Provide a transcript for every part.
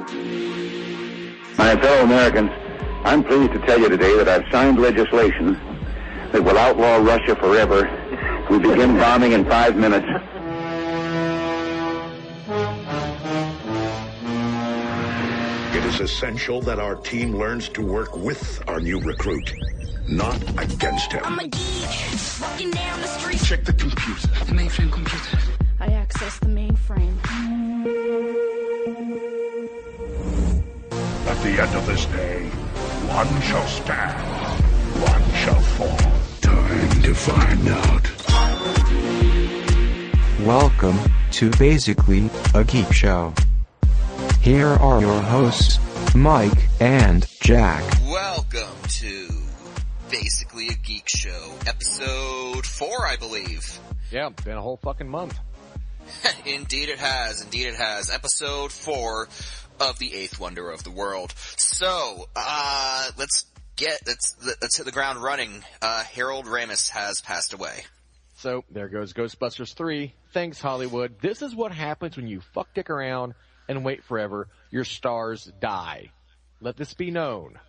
My fellow Americans, I'm pleased to tell you today that I've signed legislation that will outlaw Russia forever. We begin bombing in 5 minutes. It is essential that our team learns to work with our new recruit, not against him. I'm a geek, walking down the street. Check the computer. The mainframe computer. I access the mainframe. At the end of this day, one shall stand, one shall fall. Time to find out. Welcome to Basically a Geek Show. Here are your hosts, Mike and Jack. Welcome to Basically a Geek Show, episode 4, I believe. Yeah, been a whole fucking month. Indeed it has, episode 4 of the 8th Wonder of the World. So, let's hit the ground running. Harold Ramis has passed away. So, there goes Ghostbusters 3. Thanks, Hollywood. This is what happens when you fuck dick around and wait forever. Your stars die. Let this be known.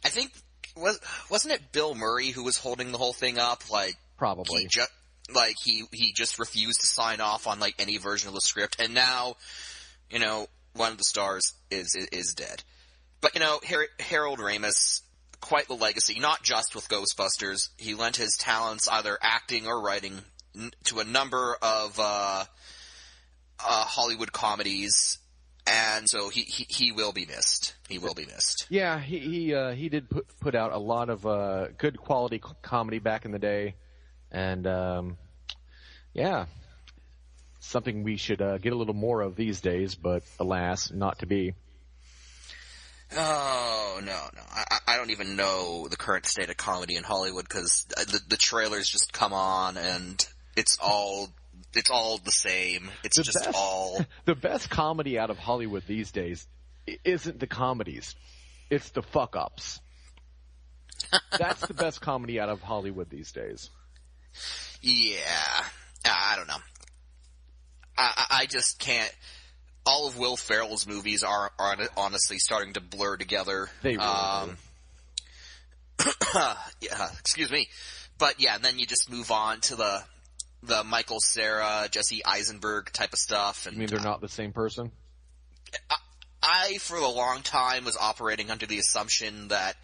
I think, wasn't it Bill Murray who was holding the whole thing up? Like, probably. He just refused to sign off on, like, any version of the script, and now, you know, one of the stars is dead. But, you know, Harold Ramis, quite the legacy, not just with Ghostbusters. He lent his talents, either acting or writing, to a number of Hollywood comedies, and so he will be missed. He will be missed. Yeah, he did put out a lot of good quality comedy back in the day, and yeah, something we should get a little more of these days, but alas, not to be. Oh, no. I don't even know the current state of comedy in Hollywood, because the trailers just come on, and it's all the same. The best comedy out of Hollywood these days isn't the comedies. It's the fuck-ups. That's the best comedy out of Hollywood these days. Yeah. I don't know. I just can't. All of Will Ferrell's movies are honestly starting to blur together. They really do. Yeah, excuse me. But yeah, then you just move on to the Michael Cera, Jesse Eisenberg type of stuff. And, you mean they're not the same person? I, for a long time, was operating under the assumption that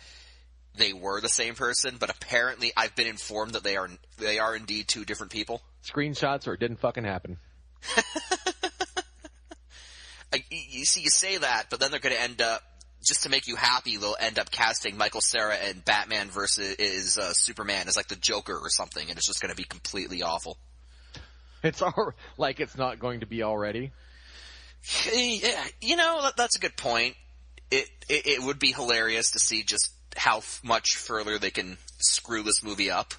they were the same person, but apparently I've been informed that they are indeed two different people. Screenshots, or it didn't fucking happen. You see, you say that, but then they're going to end up, just to make you happy, they'll end up casting Michael Cera in Batman versus Superman as like the Joker or something, and it's just going to be completely awful. It's like it's not going to be already. Yeah, you know, that's a good point. It would be hilarious to see just how much further they can screw this movie up.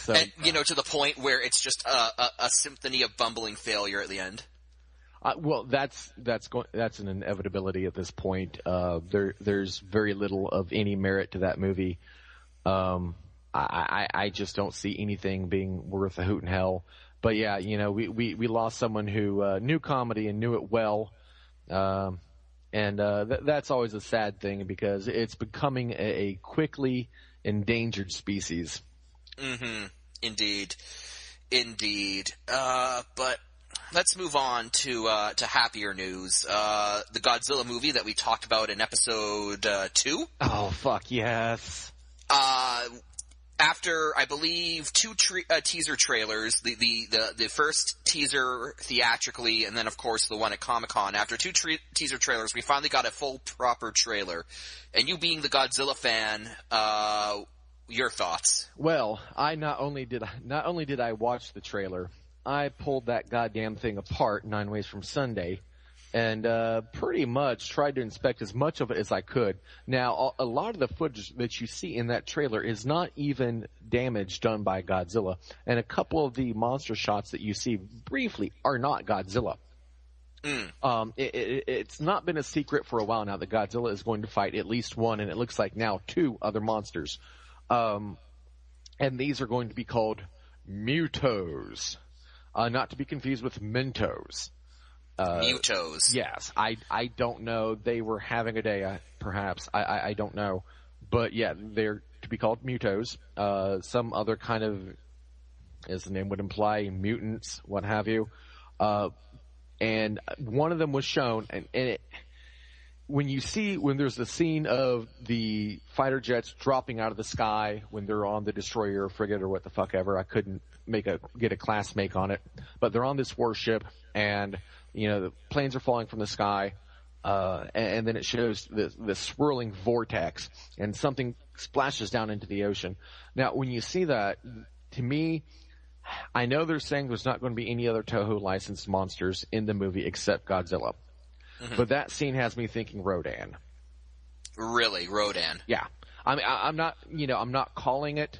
So, and, you know, to the point where it's just a symphony of bumbling failure at the end. Well, that's an inevitability at this point. There's very little of any merit to that movie. I just don't see anything being worth a hoot in hell. But yeah, you know, we lost someone who knew comedy and knew it well. And that's always a sad thing, because it's becoming a quickly endangered species. Mm-hmm. Indeed. But let's move on to happier news. The Godzilla movie that we talked about in episode 2. Oh, fuck yes. After, I believe, 2 teaser trailers, the first teaser theatrically, and then, of course, the one at Comic-Con. After 2 teaser trailers, we finally got a full, proper trailer. And you being the Godzilla fan, your thoughts? Well, not only did I watch the trailer, I pulled that goddamn thing apart 9 ways from Sunday, and pretty much tried to inspect as much of it as I could. Now, a lot of the footage that you see in that trailer is not even damage done by Godzilla, and a couple of the monster shots that you see briefly are not Godzilla. It's not been a secret for a while now that Godzilla is going to fight at least one, and it looks like now 2 other monsters. And these are going to be called Mutos, not to be confused with Mentos. Mutos. Yes, I don't know. They were having a day, perhaps. I don't know. But yeah, they're to be called Mutos. Some other kind of, as the name would imply, mutants, what have you. And one of them was shown, and when there's the scene of the fighter jets dropping out of the sky when they're on the destroyer or frigate or what the fuck ever, I couldn't get a class make on it, but they're on this warship, and the planes are falling from the sky, and then it shows the swirling vortex, and something splashes down into the ocean. Now, when you see that, to me, I know they're saying there's not going to be any other Toho licensed monsters in the movie except Godzilla. Mm-hmm. But that scene has me thinking Rodan. Really? Rodan? Yeah. I mean, I'm not calling it,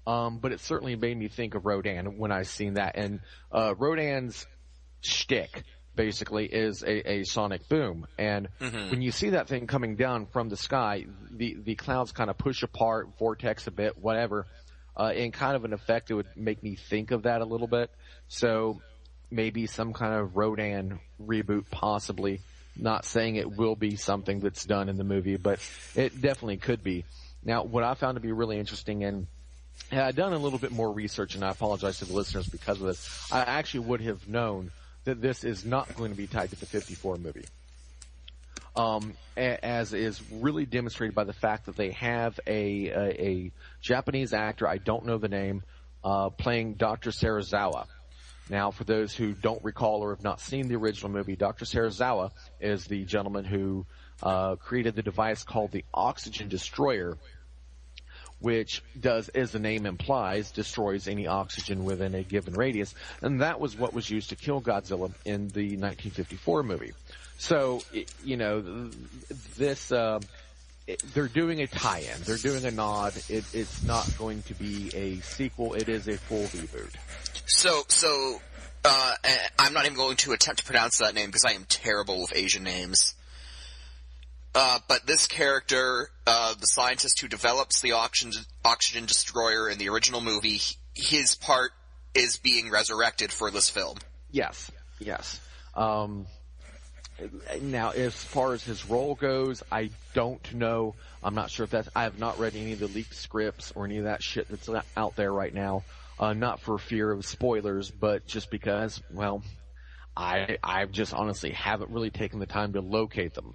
but it certainly made me think of Rodan when I seen that. And Rodan's shtick, basically, is a sonic boom. And when you see that thing coming down from the sky, the clouds kind of push apart, vortex a bit, whatever, in kind of an effect that would make me think of that a little bit. So maybe some kind of Rodan reboot, possibly. Not saying it will be something that's done in the movie, but it definitely could be. Now, what I found to be really interesting, and I've done a little bit more research, and I apologize to the listeners because of this, I actually would have known that this is not going to be tied to the 54 movie. As is really demonstrated by the fact that they have a Japanese actor, I don't know the name, playing Dr. Serizawa. Now, for those who don't recall or have not seen the original movie, Dr. Serizawa is the gentleman who created the device called the Oxygen Destroyer, which does, as the name implies, destroys any oxygen within a given radius. And that was what was used to kill Godzilla in the 1954 movie. So, this... they're doing a tie-in. They're doing a nod. It's not going to be a sequel. It is a full reboot. So, I'm not even going to attempt to pronounce that name because I am terrible with Asian names. But this character, the scientist who develops the oxygen destroyer in the original movie, his part is being resurrected for this film. Yes. Now, as far as his role goes, I don't know. I'm not sure if I have not read any of the leaked scripts or any of that shit that's out there right now. Not for fear of spoilers, but just because, well, I just honestly haven't really taken the time to locate them.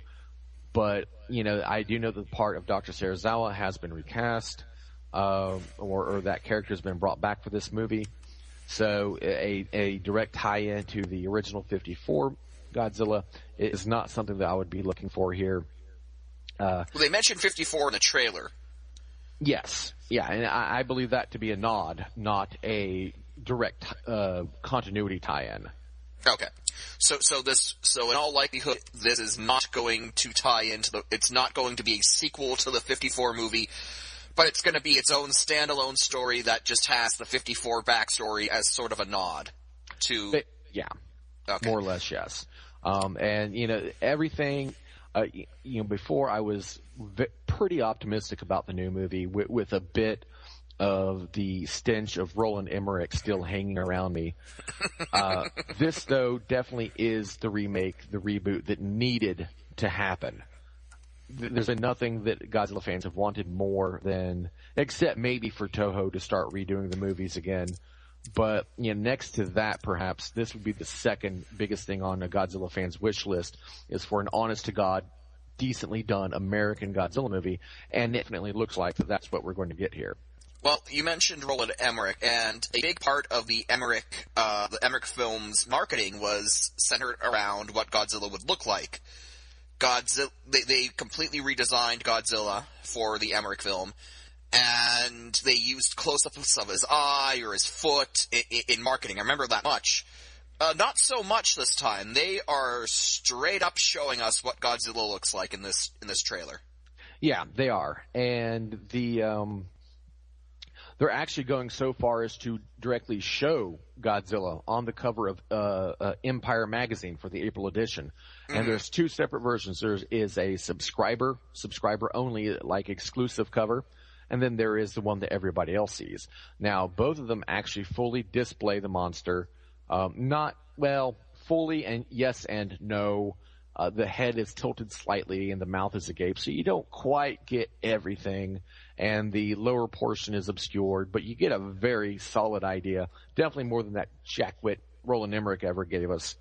But, I do know that the part of Dr. Serizawa has been recast, or that character has been brought back for this movie. So a direct tie-in to the original 54 Godzilla is not something that I would be looking for here. Well, they mentioned 54 in the trailer. Yes. Yeah, and I believe that to be a nod, not a direct continuity tie-in. Okay. So in all likelihood, this is not going to tie into it's not going to be a sequel to the 54 movie, but it's going to be its own standalone story that just has the 54 backstory as sort of a nod to... Yeah. Okay. More or less, yes. And, everything, before I was pretty optimistic about the new movie with a bit of the stench of Roland Emmerich still hanging around me. This, though, definitely is the remake, the reboot that needed to happen. There's been nothing that Godzilla fans have wanted more than, except maybe for Toho to start redoing the movies again. But, next to that, perhaps, this would be the second biggest thing on a Godzilla fan's wish list, is for an honest-to-God, decently done American Godzilla movie, and it definitely looks like that's what we're going to get here. Well, you mentioned Roland Emmerich, and a big part of the Emmerich film's marketing was centered around what Godzilla would look like. They completely redesigned Godzilla for the Emmerich film, and they used close-ups of his eye or his foot in marketing. I remember that much. Not so much this time. They are straight up showing us what Godzilla looks like in this trailer. Yeah, they are. And they're actually going so far as to directly show Godzilla on the cover of Empire magazine for the April edition. And there's two separate versions. There is a subscriber only, like, exclusive cover. And then there is the one that everybody else sees. Now, both of them actually fully display the monster. fully and yes and no. The head is tilted slightly and the mouth is agape, so you don't quite get everything, and the lower portion is obscured, but you get a very solid idea. Definitely more than that jackwit Roland Emmerich ever gave us.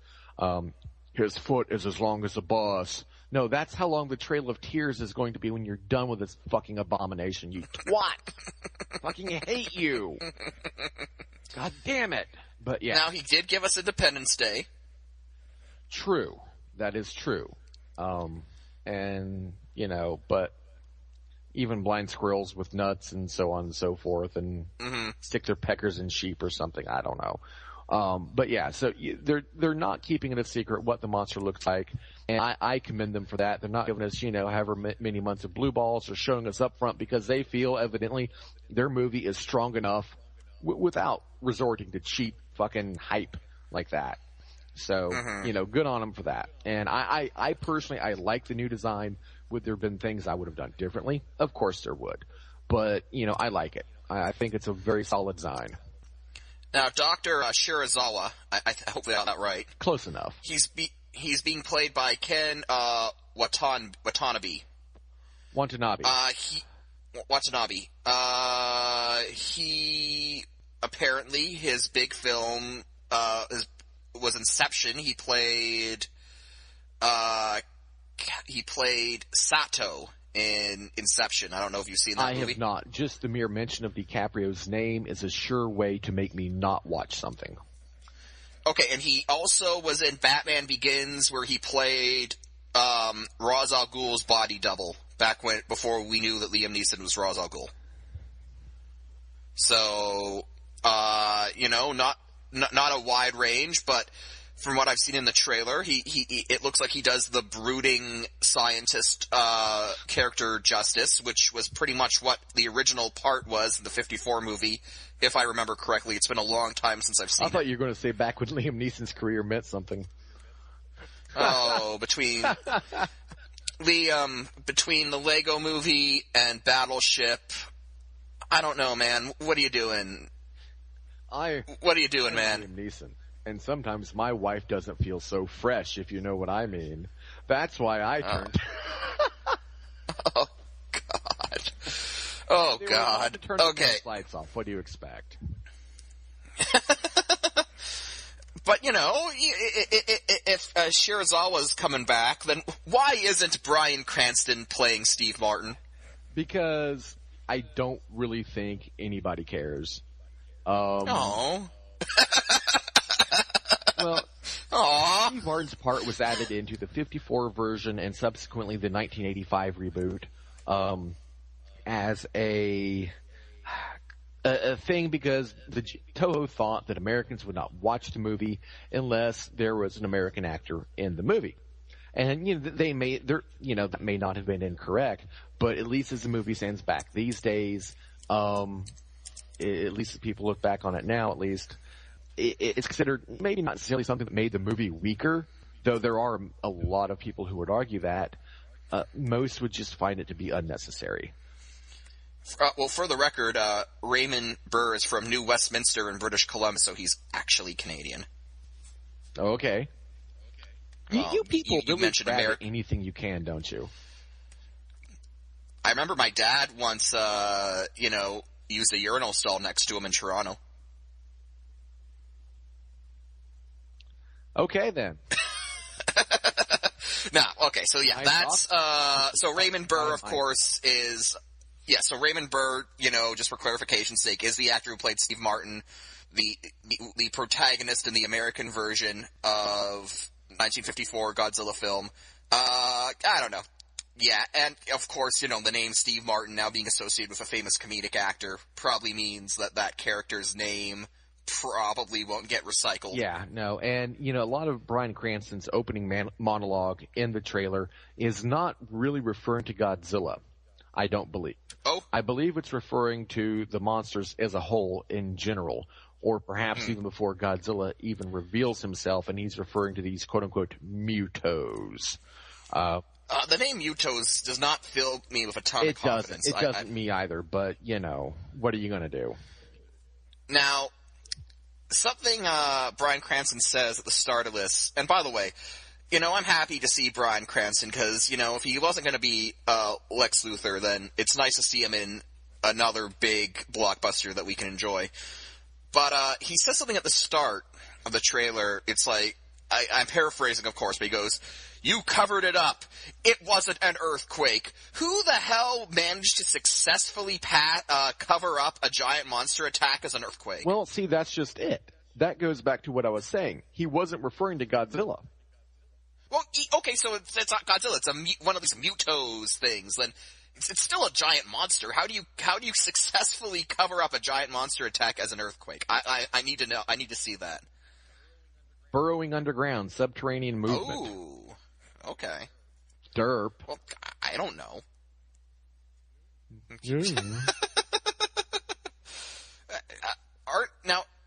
His foot is as long as a bus. No, that's how long the Trail of Tears is going to be when you're done with this fucking abomination, you twat! Fucking hate you! God damn it! But yeah. Now, he did give us Independence Day. True. That is true. And, you know, but even blind squirrels with nuts and so on and so forth and stick their peckers in sheep or something, I don't know. But yeah, so they're not keeping it a secret what the monster looks like, and I commend them for that. They're not giving us, you know, however many months of blue balls or showing us up front because they feel evidently their movie is strong enough without resorting to cheap fucking hype like that. So, you know, good on them for that. And I personally, I like the new design. Would there have been things I would have done differently? Of course there would. But, you know, I like it. I think it's a very solid design. Now, Dr. Shirazawa, I hopefully I got that right. Close enough. He's being played by Ken Watanabe. Watanabe. Watanabe. He apparently his big film was Inception. He played Sato in Inception. I don't know if you've seen that movie. I have not. Just the mere mention of DiCaprio's name is a sure way to make me not watch something. Okay, and he also was in Batman Begins, where he played Ra's al Ghul's body double before we knew that Liam Neeson was Ra's al Ghul. So, you know, not a wide range, but from what I've seen in the trailer, it looks like he does the brooding scientist character justice, which was pretty much what the original part was in the 54 movie, if I remember correctly. It's been a long time since I've seen it. I thought you were going to say back when Liam Neeson's career meant something. Oh, between the Lego movie and Battleship, I don't know, man. What are you doing? What are you doing, man? Liam Neeson. And sometimes my wife doesn't feel so fresh, if you know what I mean. That's why I turned. Oh, God. Oh, God. Okay. Lights off. What do you expect? But, you know, if Shirazawa's coming back, then why isn't Bryan Cranston playing Steve Martin? Because I don't really think anybody cares. Oh. Well, aww. Steve Martin's part was added into the 54 version and subsequently the 1985 reboot as a thing because the Toho thought that Americans would not watch the movie unless there was an American actor in the movie. And, you know, that may not have been incorrect, but at least as the movie stands back these days, at least as people look back on it now, at least, it's considered maybe not necessarily something that made the movie weaker, though there are a lot of people who would argue that. Most would just find it to be unnecessary. Well, for the record, Raymond Burr is from New Westminster in British Columbia, so he's actually Canadian. Okay. You people you really mentioned grab anything you can, don't you? I remember my dad once, used a urinal stall next to him in Toronto. Okay, then. No, okay, so yeah, that's, so Raymond Burr, of course, so Raymond Burr, just for clarification's sake, is the actor who played Steve Martin, the protagonist in the American version of 1954 Godzilla film. I don't know. Yeah, and of course, the name Steve Martin now being associated with a famous comedic actor probably means that character's name probably won't get recycled. Yeah, no, and, a lot of Bryan Cranston's opening monologue in the trailer is not really referring to Godzilla, I don't believe. Oh? I believe it's referring to the monsters as a whole in general, or perhaps even before Godzilla even reveals himself, and he's referring to these quote-unquote mutos. The name mutos does not fill me with a ton of confidence. It doesn't me either, but, what are you going to do? Now, something Bryan Cranston says at the start of this, and by the way, I'm happy to see Bryan Cranston because, if he wasn't going to be Lex Luthor, then it's nice to see him in another big blockbuster that we can enjoy. But he says something at the start of the trailer. It's like, I'm paraphrasing, of course, but he goes, "You covered it up. It wasn't an earthquake." Who the hell managed to successfully cover up a giant monster attack as an earthquake? Well, see, that's just it. That goes back to what I was saying. He wasn't referring to Godzilla. Well, okay, so it's not Godzilla. It's one of these Mutos things. Then it's still a giant monster. How do you successfully cover up a giant monster attack as an earthquake? I need to know. I need to see that. Burrowing underground, subterranean movement. Ooh, okay. Derp. Well, I don't know.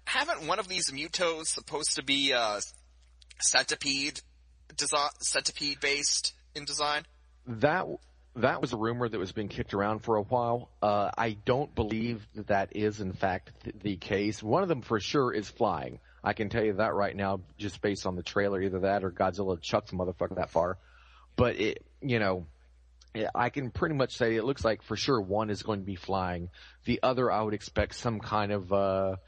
Haven't one of these Mutos supposed to be centipede based in design? That was a rumor that was being kicked around for a while. I don't believe that is in fact the case. One of them for sure is flying. I can tell you that right now, just based on the trailer. Either that or Godzilla chucks the motherfucker that far. But I can pretty much say it looks like for sure one is going to be flying. The other, I would expect some kind of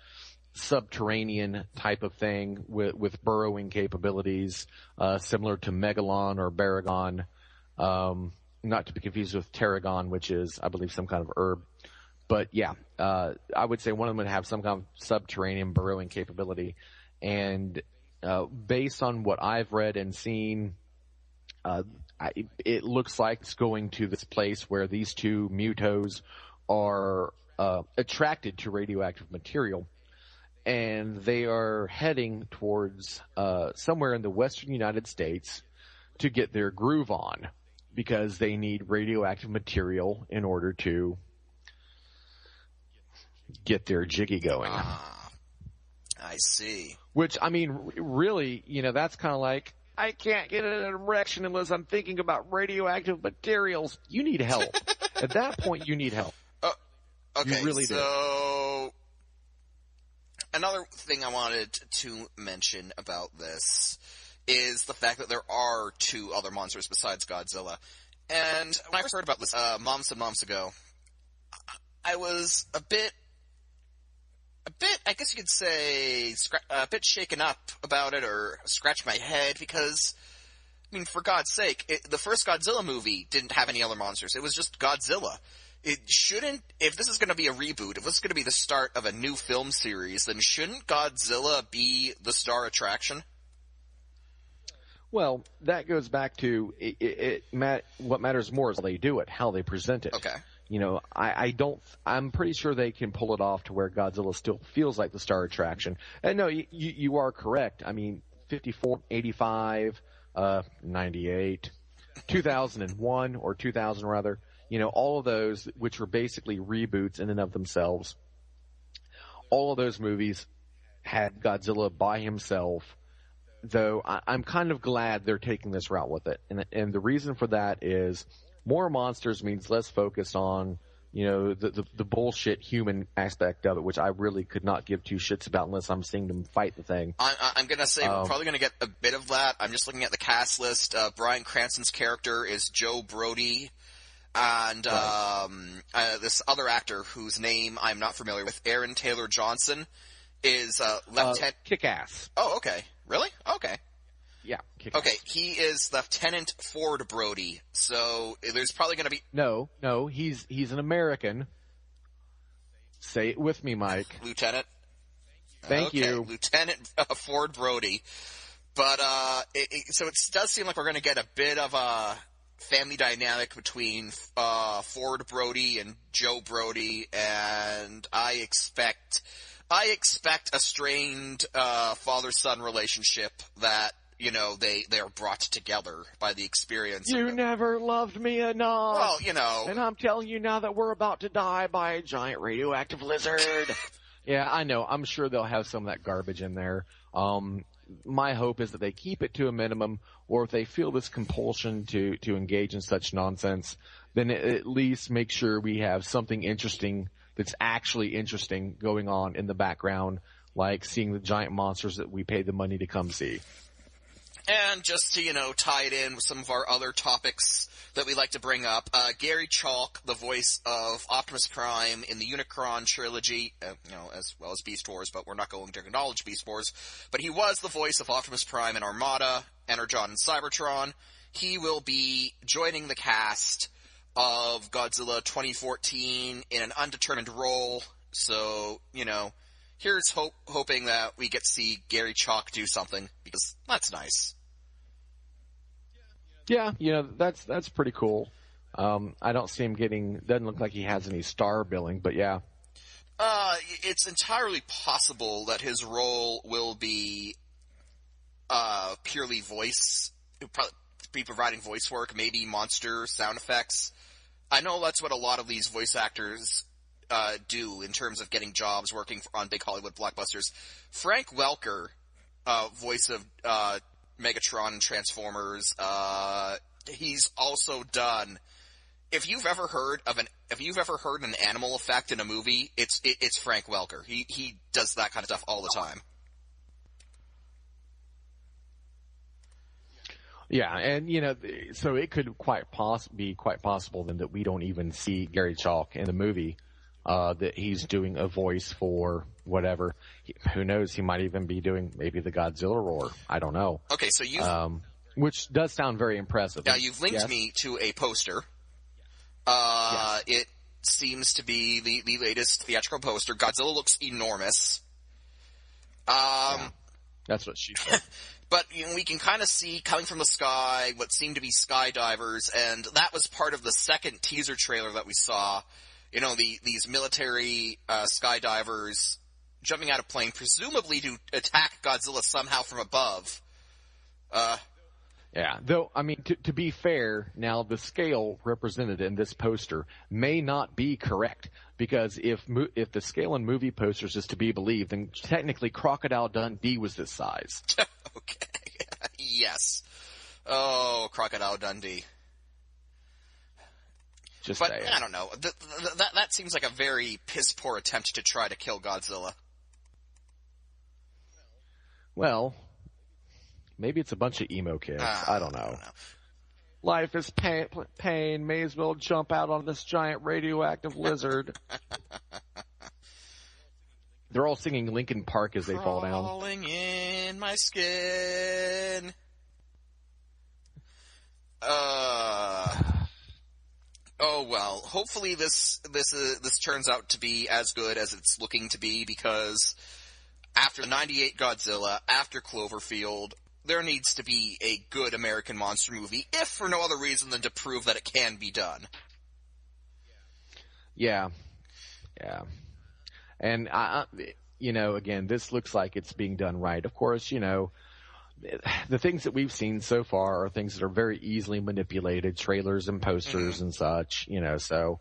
subterranean type of thing with burrowing capabilities, similar to Megalon or Baragon, not to be confused with Tarragon, which is, I believe, some kind of herb. But yeah, I would say one of them would have some kind of subterranean burrowing capability. And based on what I've read and seen, it looks like it's going to this place where these two Mutos are attracted to radioactive material. And they are heading towards somewhere in the western United States to get their groove on, because they need radioactive material in order to get their jiggy going. I see. Which, I mean, really, that's kind of like, I can't get an erection unless I'm thinking about radioactive materials. You need help. At that point, you need help. Okay, you really do. Another thing I wanted to mention about this is the fact that there are two other monsters besides Godzilla. And when I first heard about this months and months ago, I was a bit, I guess you could say, a bit shaken up about it, or scratch my head, because, I mean, for God's sake, the first Godzilla movie didn't have any other monsters. It was just Godzilla. It shouldn't, if this is going to be a reboot, if this is going to be the start of a new film series, then shouldn't Godzilla be the star attraction? Well, that goes back to what matters more is how they do it, how they present it. Okay. I'm pretty sure they can pull it off to where Godzilla still feels like the star attraction. And no, you are correct. I mean, 54, 85, 98, 2001 or 2000 rather, all of those, which were basically reboots in and of themselves. All of those movies had Godzilla by himself, though I'm kind of glad they're taking this route with it. And the reason for that is more monsters means less focus on, the bullshit human aspect of it, which I really could not give two shits about unless I'm seeing them fight the thing. I'm going to say we're probably going to get a bit of that. I'm just looking at the cast list. Bryan Cranston's character is Joe Brody. And this other actor whose name I'm not familiar with, Aaron Taylor Johnson, is Lieutenant... Kick-Ass. Oh, okay. Really? Okay. Yeah, Kick-Ass. Okay, he is Lieutenant Ford Brody, so there's probably going to be... No, he's an American. Say it with me, Mike. Lieutenant? Thank you. Lieutenant Ford Brody. But, so it does seem like we're going to get a bit of a family dynamic between Ford Brody and Joe Brody, and I expect a strained father-son relationship that, they are brought together by the experience. You never loved me enough. Well, And I'm telling you now that we're about to die by a giant radioactive lizard. Yeah, I know. I'm sure they'll have some of that garbage in there. My hope is that they keep it to a minimum, or if they feel this compulsion to engage in such nonsense, then at least make sure we have something interesting that's actually interesting going on in the background, like seeing the giant monsters that we paid the money to come see. And just to, tie it in with some of our other topics that we like to bring up, Gary Chalk, the voice of Optimus Prime in the Unicron trilogy, as well as Beast Wars, but we're not going to acknowledge Beast Wars, but he was the voice of Optimus Prime in Armada, Energon, and Cybertron. He will be joining the cast of Godzilla 2014 in an undetermined role, so, here's hoping that we get to see Gary Chalk do something, because that's nice. Yeah, that's pretty cool. I don't see him doesn't look like he has any star billing, but yeah. It's entirely possible that his role will be, purely voice, probably be providing voice work, maybe monster sound effects. I know that's what a lot of these voice actors do in terms of getting jobs working on big Hollywood blockbusters. Frank Welker, voice of Megatron and Transformers, he's also done. If you've ever heard an animal effect in a movie, it's Frank Welker. He does that kind of stuff all the time. Yeah, and so it could be quite possible then that we don't even see Gary Chalk in the movie. That he's doing a voice for whatever. Who knows? He might even be doing maybe the Godzilla roar. I don't know. Okay, so which does sound very impressive. Now you've linked me to a poster. Yes. It seems to be the latest theatrical poster. Godzilla looks enormous. Yeah, that's what she said. But we can kind of see coming from the sky what seem to be skydivers, and that was part of the second teaser trailer that we saw. These military skydivers jumping out of plane, presumably to attack Godzilla somehow from above. Yeah, though, I mean, to be fair, now the scale represented in this poster may not be correct, because if the scale in movie posters is to be believed, then technically Crocodile Dundee was this size. Okay. Yes. Oh, Crocodile Dundee. But I don't know. That seems like a very piss-poor attempt to try to kill Godzilla. Well, maybe it's a bunch of emo kids. I don't know. Life is pain. May as well jump out on this giant radioactive lizard. They're all singing Linkin Park as they fall down. Crawling in my skin. Oh well, hopefully this turns out to be as good as it's looking to be, because after 98 Godzilla, after Cloverfield, there needs to be a good American monster movie, if for no other reason than to prove that it can be done. Yeah. And again, this looks like it's being done right. Of course, the things that we've seen so far are things that are very easily manipulated, trailers and posters and such, so,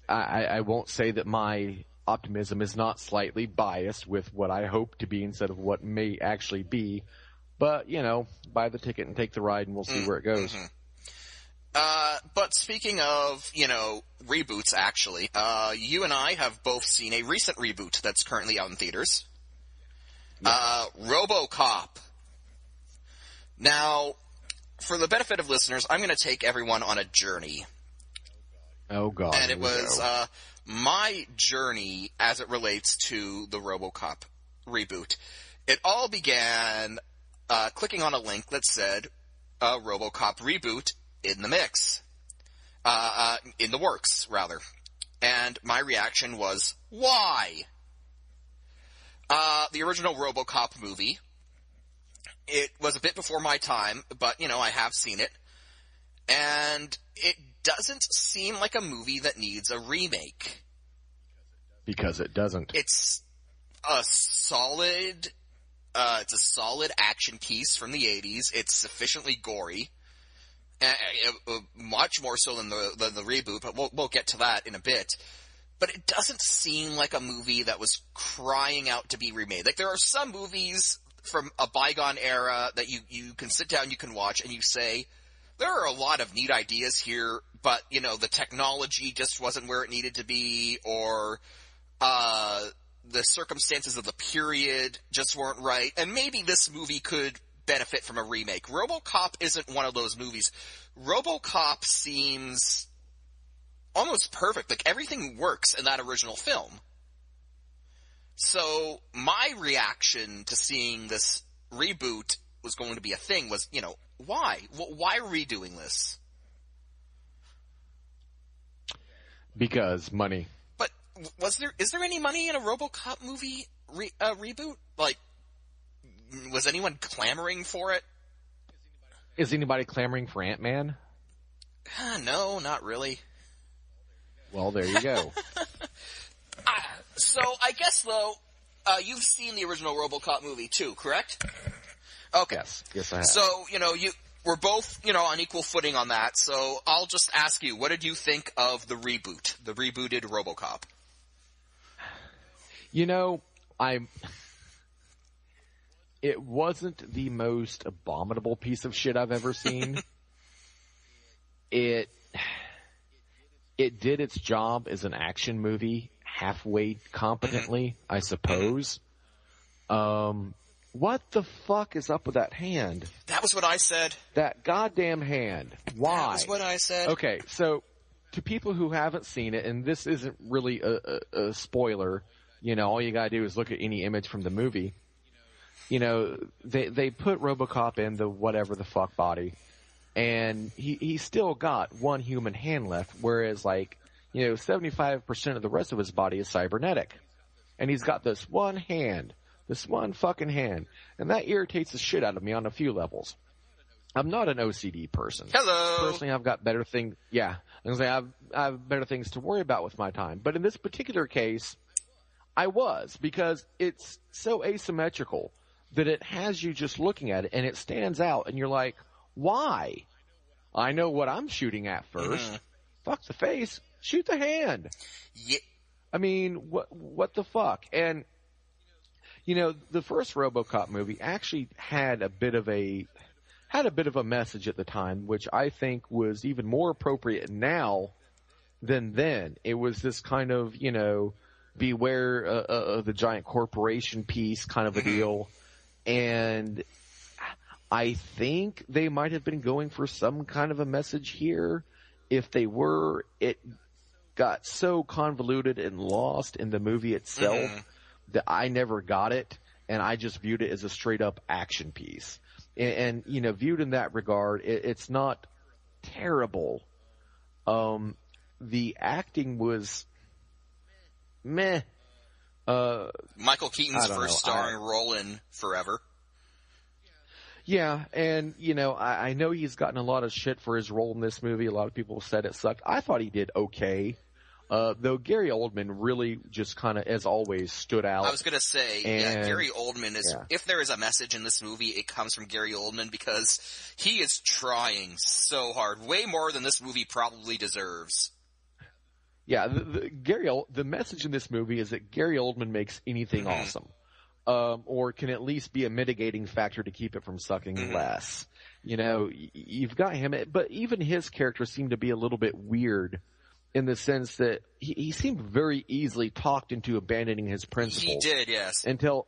I won't say that my optimism is not slightly biased with what I hope to be instead of what may actually be, but, buy the ticket and take the ride and we'll see where it goes. But speaking of, reboots, actually, you and I have both seen a recent reboot that's currently out in theaters. RoboCop. Now, for the benefit of listeners, I'm going to take everyone on a journey. Oh, God. And it was my journey as it relates to the RoboCop reboot. It all began clicking on a link that said RoboCop reboot in the mix. In the works, rather. And my reaction was, why? The original RoboCop movie, it was a bit before my time, but, I have seen it. And it doesn't seem like a movie that needs a remake. Because it doesn't. It's a solid action piece from the 80s. It's sufficiently gory. Much more so than the reboot, but we'll get to that in a bit. But it doesn't seem like a movie that was crying out to be remade. Like, there are some movies from a bygone era that you can sit down, you can watch, and you say, there are a lot of neat ideas here, but, the technology just wasn't where it needed to be, or, the circumstances of the period just weren't right, and maybe this movie could benefit from a remake. RoboCop isn't one of those movies. RoboCop seems almost perfect. Like, everything works in that original film. So, my reaction to seeing this reboot was going to be a thing was, why? Why are we doing this? Because money. But is there any money in a RoboCop movie reboot? Like, was anyone clamoring for it? Is anybody clamoring for Ant-Man? No, not really. Well, there you go. So, I guess, though, you've seen the original RoboCop movie, too, correct? Okay. Yes, I have. So, we're both, on equal footing on that, so I'll just ask you, what did you think of the reboot, the rebooted RoboCop? It wasn't the most abominable piece of shit I've ever seen. It did its job as an action movie halfway competently, I suppose. What the fuck is up with that hand? That was what I said. That goddamn hand. Why? That was what I said. Okay, so to people who haven't seen it, and this isn't really a spoiler, all you gotta do is look at any image from the movie. They put RoboCop in the whatever the fuck body, and he's still got one human hand left, whereas 75% of the rest of his body is cybernetic. And he's got this one hand. This one fucking hand. And that irritates the shit out of me on a few levels. I'm not an OCD person. Hello! Personally, I've got better things. Yeah. I have better things to worry about with my time. But in this particular case, I was. Because it's so asymmetrical that it has you just looking at it and it stands out and you're like, why? I know what I'm shooting at first. Mm-hmm. Fuck the face. Shoot the hand. Yeah. I mean, what the fuck? And, the first RoboCop movie actually had a bit of a message at the time, which I think was even more appropriate now than then. It was this kind of, beware of the giant corporation piece kind of a deal. And I think they might have been going for some kind of a message here. If they were, it got so convoluted and lost in the movie itself that I never got it, and I just viewed it as a straight-up action piece. And viewed in that regard, it's not terrible. The acting was meh. Michael Keaton's first starring role in Forever. Yeah, and, I know he's gotten a lot of shit for his role in this movie. A lot of people said it sucked. I thought he did okay. Though Gary Oldman really just kind of, as always, stood out. I was going to say, Gary Oldman is, if there is a message in this movie, it comes from Gary Oldman because he is trying so hard, way more than this movie probably deserves. Yeah, the message in this movie is that Gary Oldman makes anything awesome. Or can at least be a mitigating factor to keep it from sucking less. You've got him, but even his character seemed to be a little bit weird in the sense that he seemed very easily talked into abandoning his principles. He did, yes. Until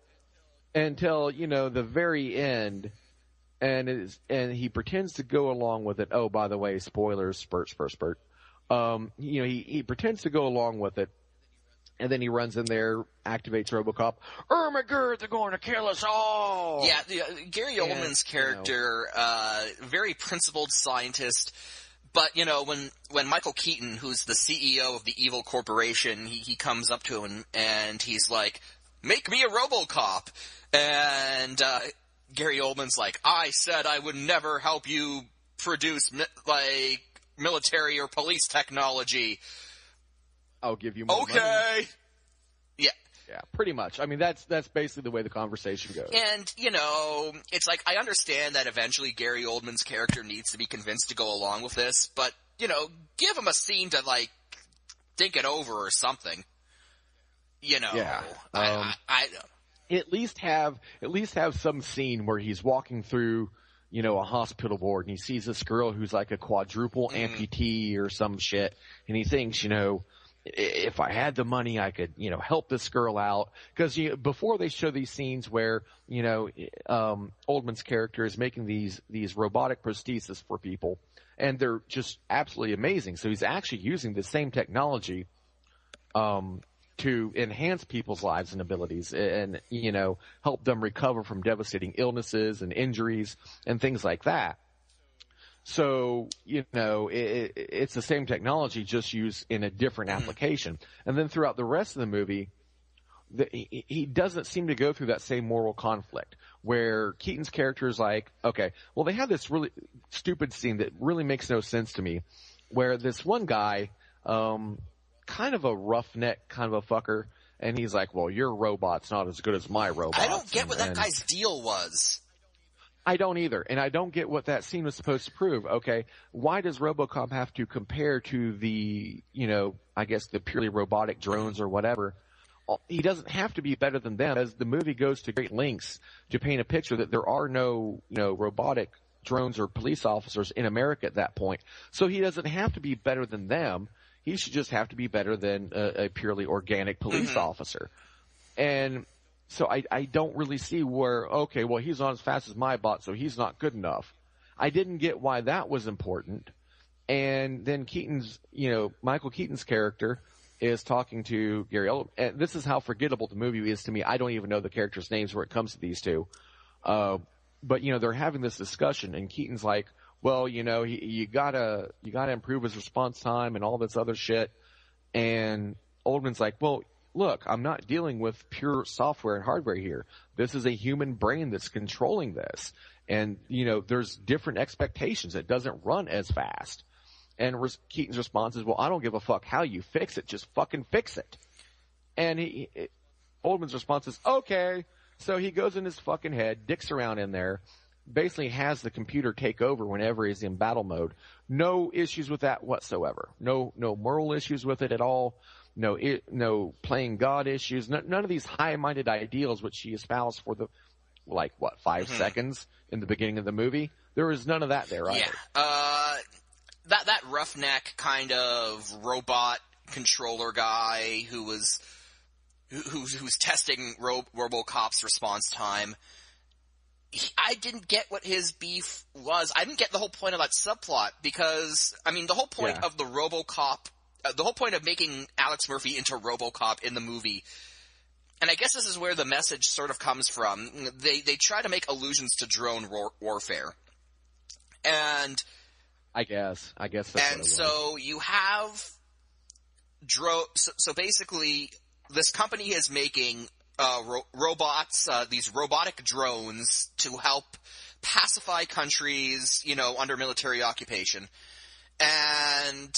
the very end, and he pretends to go along with it. Oh, by the way, spoilers, spurt. He pretends to go along with it. And then he runs in there, activates RoboCop. Oh my God, they're going to kill us all! Yeah, Gary Oldman's character, very principled scientist. But, when Michael Keaton, who's the CEO of the evil corporation, he comes up to him and he's like, make me a RoboCop! And Gary Oldman's like, I said I would never help you produce, military or police technology. I'll give you more money. Okay. Yeah, pretty much. I mean, that's basically the way the conversation goes. And, it's like, I understand that eventually Gary Oldman's character needs to be convinced to go along with this, but, give him a scene to, think it over or something. Yeah. I at least have some scene where he's walking through, a hospital ward and he sees this girl who's like a quadruple amputee or some shit, and he thinks, if I had the money, I could, help this girl out. Because before they show these scenes where, Oldman's character is making these robotic prostheses for people, and they're just absolutely amazing. So he's actually using the same technology to enhance people's lives and abilities, and help them recover from devastating illnesses and injuries and things like that. So, it's the same technology, just used in a different application. And then throughout the rest of the movie, he doesn't seem to go through that same moral conflict, where Keaton's character is like, okay, well, they have this really stupid scene that really makes no sense to me, where this one guy, kind of a roughneck, kind of a fucker, and he's like, well, your robot's not as good as my robot. I don't get what that guy's deal was. I don't either, and I don't get what that scene was supposed to prove. Okay, why does RoboCop have to compare to the, I guess the purely robotic drones or whatever? He doesn't have to be better than them, as the movie goes to great lengths to paint a picture that there are no, robotic drones or police officers in America at that point. So he doesn't have to be better than them. He should just have to be better than a purely organic police officer. And so I don't really see where, okay, well, he's not as fast as my bot, so he's not good enough. I didn't get why that was important. And then Michael Keaton's character is talking to Gary Oldman. And this is how forgettable the movie is to me. I don't even know the characters' names where it comes to these two. But, they're having this discussion, and Keaton's like, well, you gotta improve his response time and all this other shit. And Oldman's like, well, look, I'm not dealing with pure software and hardware here. This is a human brain that's controlling this. And, there's different expectations. It doesn't run as fast. And Keaton's response is, well, I don't give a fuck how you fix it. Just fucking fix it. And Oldman's response is, okay. So he goes in his fucking head, dicks around in there, basically has the computer take over whenever he's in battle mode. No issues with that whatsoever. No moral issues with it at all. No playing God issues. None of these high-minded ideals which he espoused for 5 seconds in the beginning of the movie. There was none of that there either. Yeah. That roughneck kind of robot controller guy who's testing RoboCop's response time. I didn't get what his beef was. I didn't get the whole point of that subplot because, the whole point of the RoboCop, the whole point of making Alex Murphy into RoboCop in the movie, and I guess this is where the message sort of comes from, they try to make allusions to drone warfare. And I guess that's and what it was. So you have so basically this company is making robots, these robotic drones to help pacify countries, under military occupation. And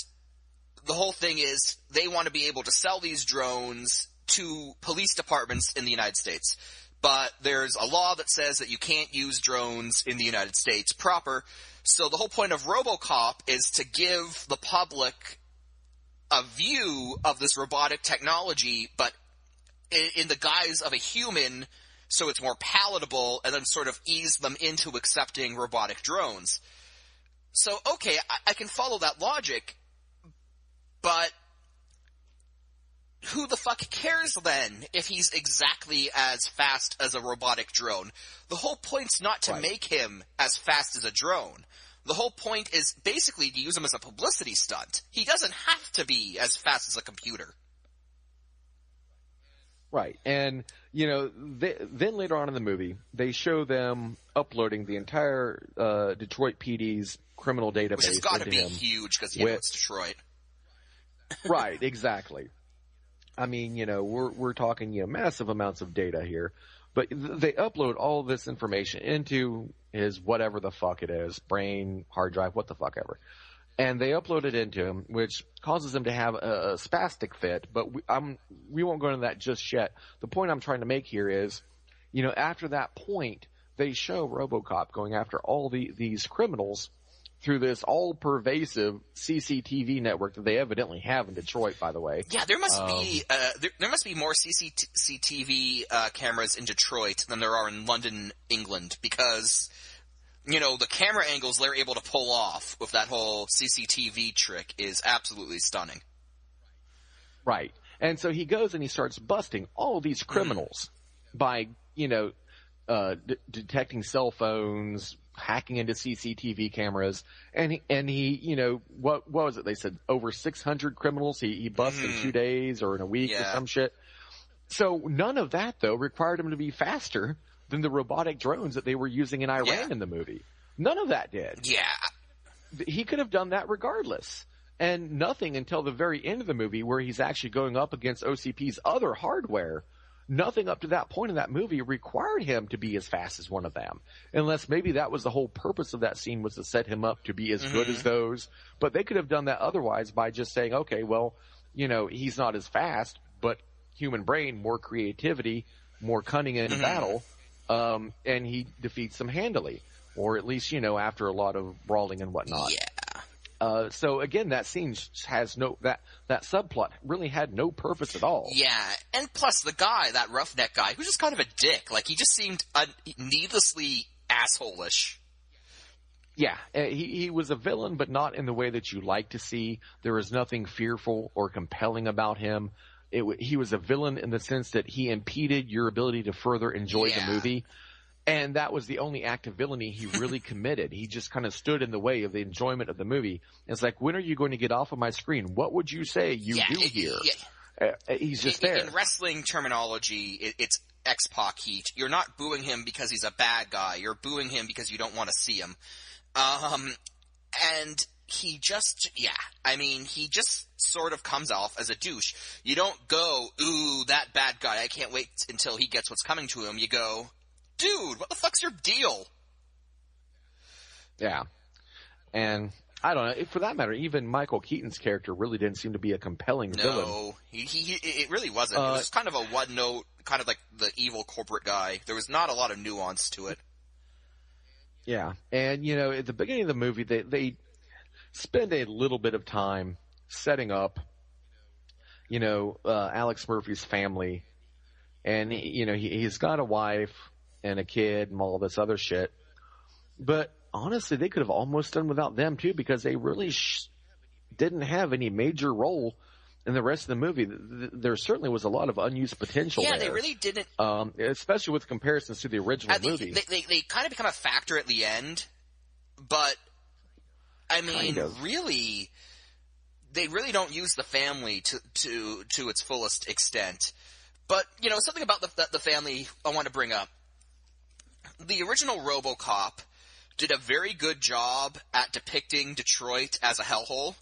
the whole thing is they want to be able to sell these drones to police departments in the United States. But there's a law that says that you can't use drones in the United States proper. So the whole point of RoboCop is to give the public a view of this robotic technology, but in the guise of a human, so it's more palatable, and then sort of ease them into accepting robotic drones. So, okay, I can follow that logic, but who the fuck cares then if he's exactly as fast as a robotic drone? The whole point's not to make him as fast as a drone. The whole point is basically to use him as a publicity stunt. He doesn't have to be as fast as a computer. Right. And, then later on in the movie, they show them uploading the entire Detroit PD's criminal database. Which has got to be huge because, it's Detroit. Right, exactly. We're talking, massive amounts of data here. But they upload all of this information into his whatever the fuck it is, brain, hard drive, what the fuck ever. And they upload it into him, which causes him to have a spastic fit. But we won't go into that just yet. The point I'm trying to make here is, after that point, they show RoboCop going after all these criminals through this all-pervasive CCTV network that they evidently have in Detroit, by the way. Yeah, there must be there must be more CCTV cameras in Detroit than there are in London, England, because the camera angles they're able to pull off with that whole CCTV trick is absolutely stunning. Right. And so he goes and he starts busting all these criminals by, detecting cell phones, hacking into CCTV cameras, and he what was it? They said over 600 criminals he busts in 2 days or in a week or some shit. So none of that, though, required him to be faster than the robotic drones that they were using in Iran in the movie. None of that did. Yeah. He could have done that regardless. And nothing until the very end of the movie where he's actually going up against OCP's other hardware. Nothing up to that point in that movie required him to be as fast as one of them. Unless maybe that was the whole purpose of that scene, was to set him up to be as good as those. But they could have done that otherwise by just saying, okay, well, he's not as fast, but human brain, more creativity, more cunning in battle, and he defeats them handily. Or at least, after a lot of brawling and whatnot. Yeah. So again, that scene has that subplot really had no purpose at all. Yeah, and plus the guy, that roughneck guy, who's just kind of a dick. Like, he just seemed needlessly asshole-ish. Yeah, he was a villain, but not in the way that you like to see. There was nothing fearful or compelling about him. He was a villain in the sense that he impeded your ability to further enjoy the movie. And that was the only act of villainy he really committed. He just kind of stood in the way of the enjoyment of the movie. It's like, when are you going to get off of my screen? What would you say you do here? He's just there. In wrestling terminology, it's X-Pac heat. You're not booing him because he's a bad guy. You're booing him because you don't want to see him. And he just, he just sort of comes off as a douche. You don't go, ooh, that bad guy, I can't wait until he gets what's coming to him. You go, dude, what the fuck's your deal? Yeah. And I don't know, for that matter, even Michael Keaton's character really didn't seem to be a compelling villain. No, it really wasn't. It was kind of a one note, kind of like the evil corporate guy. There was not a lot of nuance to it. Yeah. And, at the beginning of the movie, they spend a little bit of time setting up, Alex Murphy's family. And, he's got a wife and a kid and all this other shit. But honestly, they could have almost done without them too, because they really didn't have any major role in the rest of the movie. There certainly was a lot of unused potential there. Yeah, they really didn't. Especially with comparisons to the original movie. They kind of become a factor at the end, but really, they really don't use the family to its fullest extent. But, something about the family I want to bring up. The original RoboCop did a very good job at depicting Detroit as a hellhole.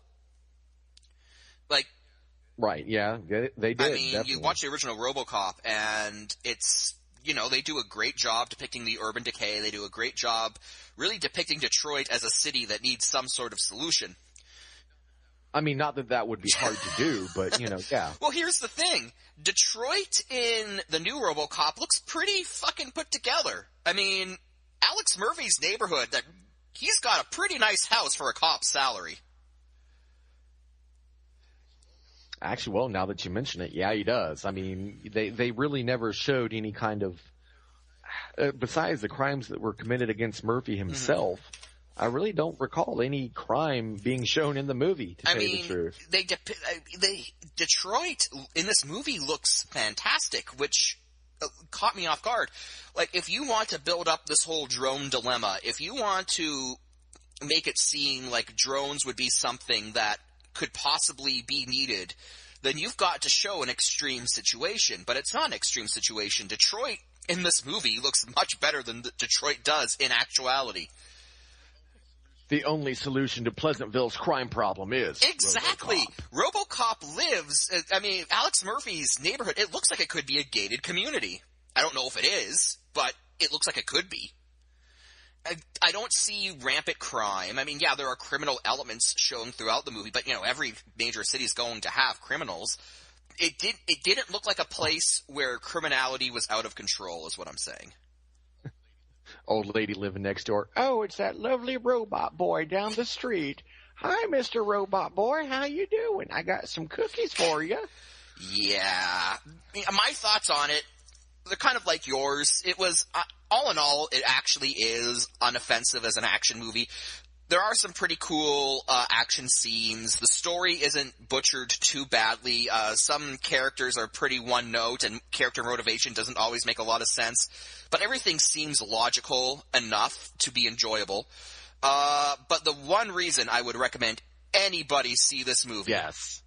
Like, right, yeah, they did. Definitely. You watch the original RoboCop, and it's, they do a great job depicting the urban decay. They do a great job really depicting Detroit as a city that needs some sort of solution. Not that would be hard to do, but, yeah. Well, here's the thing. Detroit in the new RoboCop looks pretty fucking put together. Alex Murphy's neighborhood, he's got a pretty nice house for a cop's salary. Actually, well, now that you mention it, yeah, he does. They really never showed any kind of, besides the crimes that were committed against Murphy himself, I really don't recall any crime being shown in the movie, to tell you the truth. Detroit in this movie looks fantastic, which caught me off guard. Like, if you want to build up this whole drone dilemma, if you want to make it seem like drones would be something that could possibly be needed, then you've got to show an extreme situation. But it's not an extreme situation. Detroit in this movie looks much better than Detroit does in actuality. The only solution to Pleasantville's crime problem is exactly. RoboCop lives. Alex Murphy's neighborhood. It looks like it could be a gated community. I don't know if it is, but it looks like it could be. I don't see rampant crime. There are criminal elements shown throughout the movie, but every major city is going to have criminals. It didn't look like a place where criminality was out of control, is what I'm saying. Old lady living next door. Oh, it's that lovely robot boy down the street. Hi, Mr. Robot Boy. How you doing? I got some cookies for you. Yeah. My thoughts on it, they're kind of like yours. It was, all in all, it actually is unoffensive as an action movie. there are some pretty cool action scenes. The story isn't butchered too badly. Some characters are pretty one note, and character motivation doesn't always make a lot of sense. But everything seems logical enough to be enjoyable. But the one reason I would recommend anybody see this movie. Yes.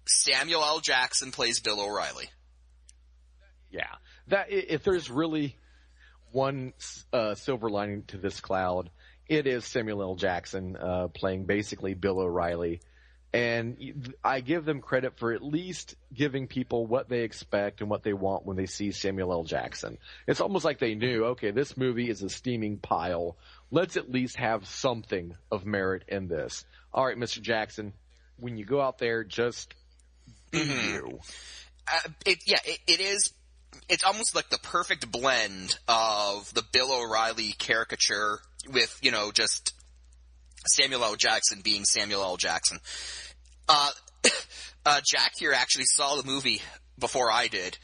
Samuel L. Jackson plays Bill O'Reilly. Yeah. That if there's really one silver lining to this cloud, it is Samuel L. Jackson playing basically Bill O'Reilly. And I give them credit for at least giving people what they expect and what they want when they see Samuel L. Jackson. It's almost like they knew, okay, this movie is a steaming pile. Let's at least have something of merit in this. All right, Mr. Jackson, when you go out there, just be you. It is. It's almost like the perfect blend of the Bill O'Reilly caricature with, just Samuel L. Jackson being Samuel L. Jackson. Jack here actually saw the movie before I did.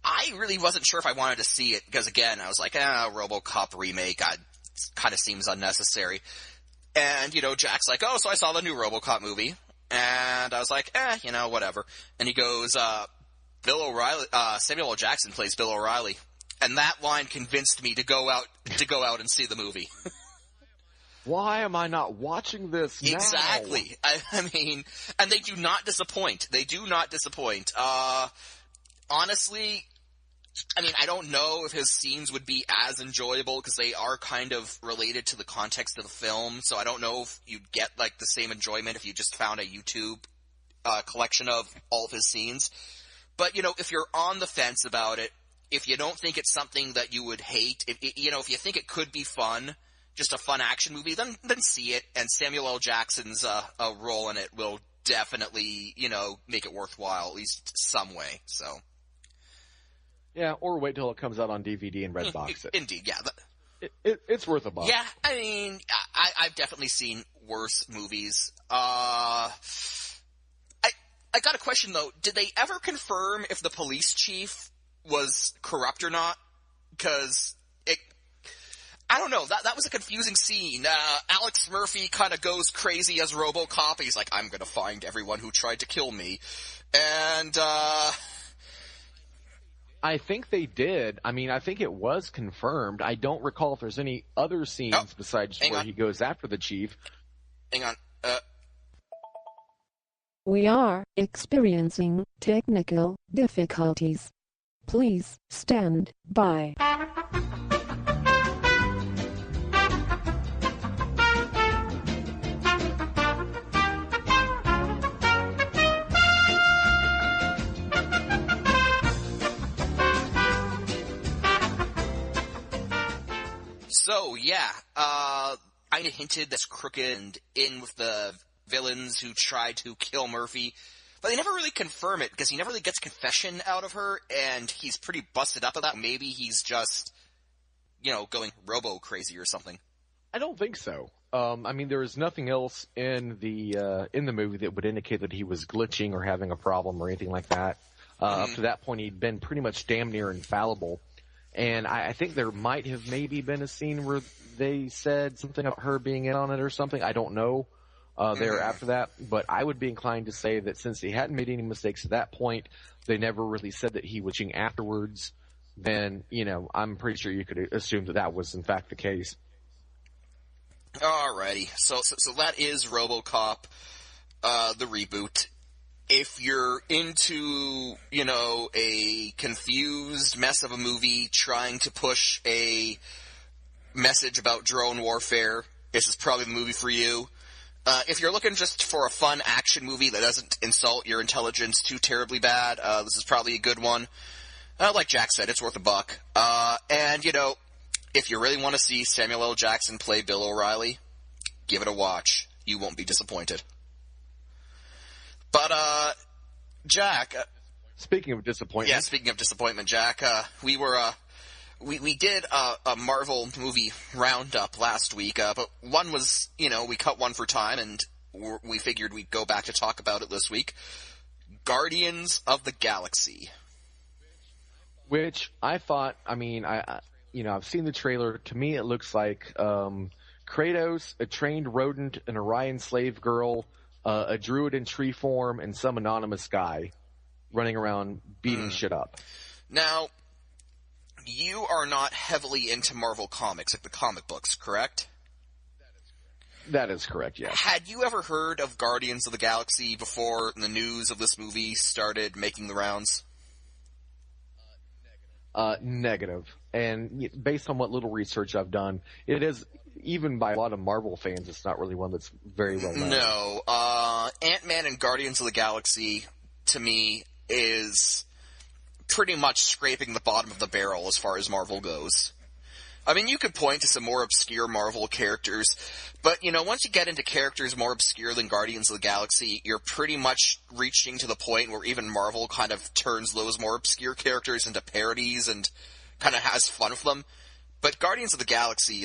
I really wasn't sure if I wanted to see it because, again, I was like, RoboCop remake, kind of seems unnecessary. And, Jack's like, oh, so I saw the new RoboCop movie. And I was like, whatever. And he goes, Bill O'Reilly, Samuel L. Jackson plays Bill O'Reilly. And that line convinced me to go out and see the movie. Why am I not watching this now? Exactly. I mean, and they do not disappoint. They do not disappoint. Honestly, I mean, I don't know if his scenes would be as enjoyable because they are kind of related to the context of the film. So I don't know if you'd get like the same enjoyment if you just found a YouTube collection of all of his scenes. But, if you're on the fence about it, if you don't think it's something that you would hate, if you think it could be fun, just a fun action movie, then see it. And Samuel L. Jackson's role in it will definitely, make it worthwhile, at least some way. So, yeah, or wait till it comes out on DVD and Redbox it. Indeed, yeah. It's worth a buck. Yeah, I mean, I've definitely seen worse movies. I got a question, though. Did they ever confirm if the police chief was corrupt or not? Because I don't know. That was a confusing scene. Alex Murphy kind of goes crazy as RoboCop. He's like, I'm going to find everyone who tried to kill me. And, I think they did. I mean, I think it was confirmed. I don't recall if there's any other scenes besides where he goes after the chief. Hang on. We are experiencing technical difficulties. Please stand by. So, yeah, I hinted that's crooked and in with the villains who tried to kill Murphy, but they never really confirm it because he never really gets confession out of her, and he's pretty busted up about that. Maybe he's just, going robo crazy or something. I don't think so. I mean, there is nothing else in the movie that would indicate that he was glitching or having a problem or anything like that. Up to that point, he'd been pretty much damn near infallible. And I think there might have maybe been a scene where they said something about her being in on it or something. I don't know. There after that, but I would be inclined to say that since he hadn't made any mistakes at that point, they never really said that he was cheating afterwards, then, I'm pretty sure you could assume that was in fact the case. Alrighty, so that is RoboCop, the reboot. If you're into, a confused mess of a movie trying to push a message about drone warfare, this is probably the movie for you. If you're looking just for a fun action movie that doesn't insult your intelligence too terribly bad, this is probably a good one. Like Jack said, it's worth a buck. And, if you really want to see Samuel L. Jackson play Bill O'Reilly, give it a watch. You won't be disappointed. But, Jack... Speaking of disappointment... Yeah, speaking of disappointment, Jack, we were... We did a Marvel movie roundup last week, but one was, we cut one for time, and we figured we'd go back to talk about it this week. Guardians of the Galaxy. Which I thought, I've seen the trailer. To me, it looks like Kratos, a trained rodent, an Orion slave girl, a druid in tree form, and some anonymous guy running around beating shit up. Now, you are not heavily into Marvel Comics, like the comic books, correct? That is correct, yes. Had you ever heard of Guardians of the Galaxy before the news of this movie started making the rounds? Negative. And based on what little research I've done, it is, even by a lot of Marvel fans, it's not really one that's very well known. No. Ant-Man and Guardians of the Galaxy, to me, is pretty much scraping the bottom of the barrel as far as Marvel goes. I mean, you could point to some more obscure Marvel characters, but, once you get into characters more obscure than Guardians of the Galaxy, you're pretty much reaching to the point where even Marvel kind of turns those more obscure characters into parodies and kind of has fun with them. But Guardians of the Galaxy,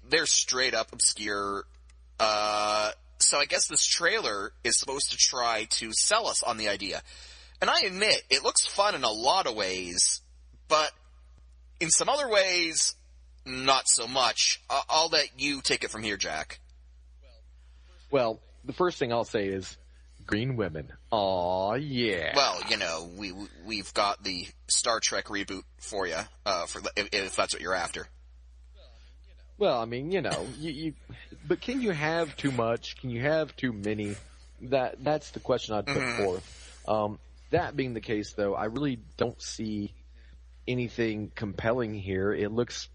they're straight up obscure. So I guess this trailer is supposed to try to sell us on the idea. And I admit, it looks fun in a lot of ways, but in some other ways, not so much. I'll let you take it from here, Jack. Well, the first thing I'll say is green women. Aw, yeah. Well, we've got the Star Trek reboot for you, if that's what you're after. Well, I mean, but can you have too much? Can you have too many? That's the question I'd put forth. That being the case, though, I really don't see anything compelling here. It looks...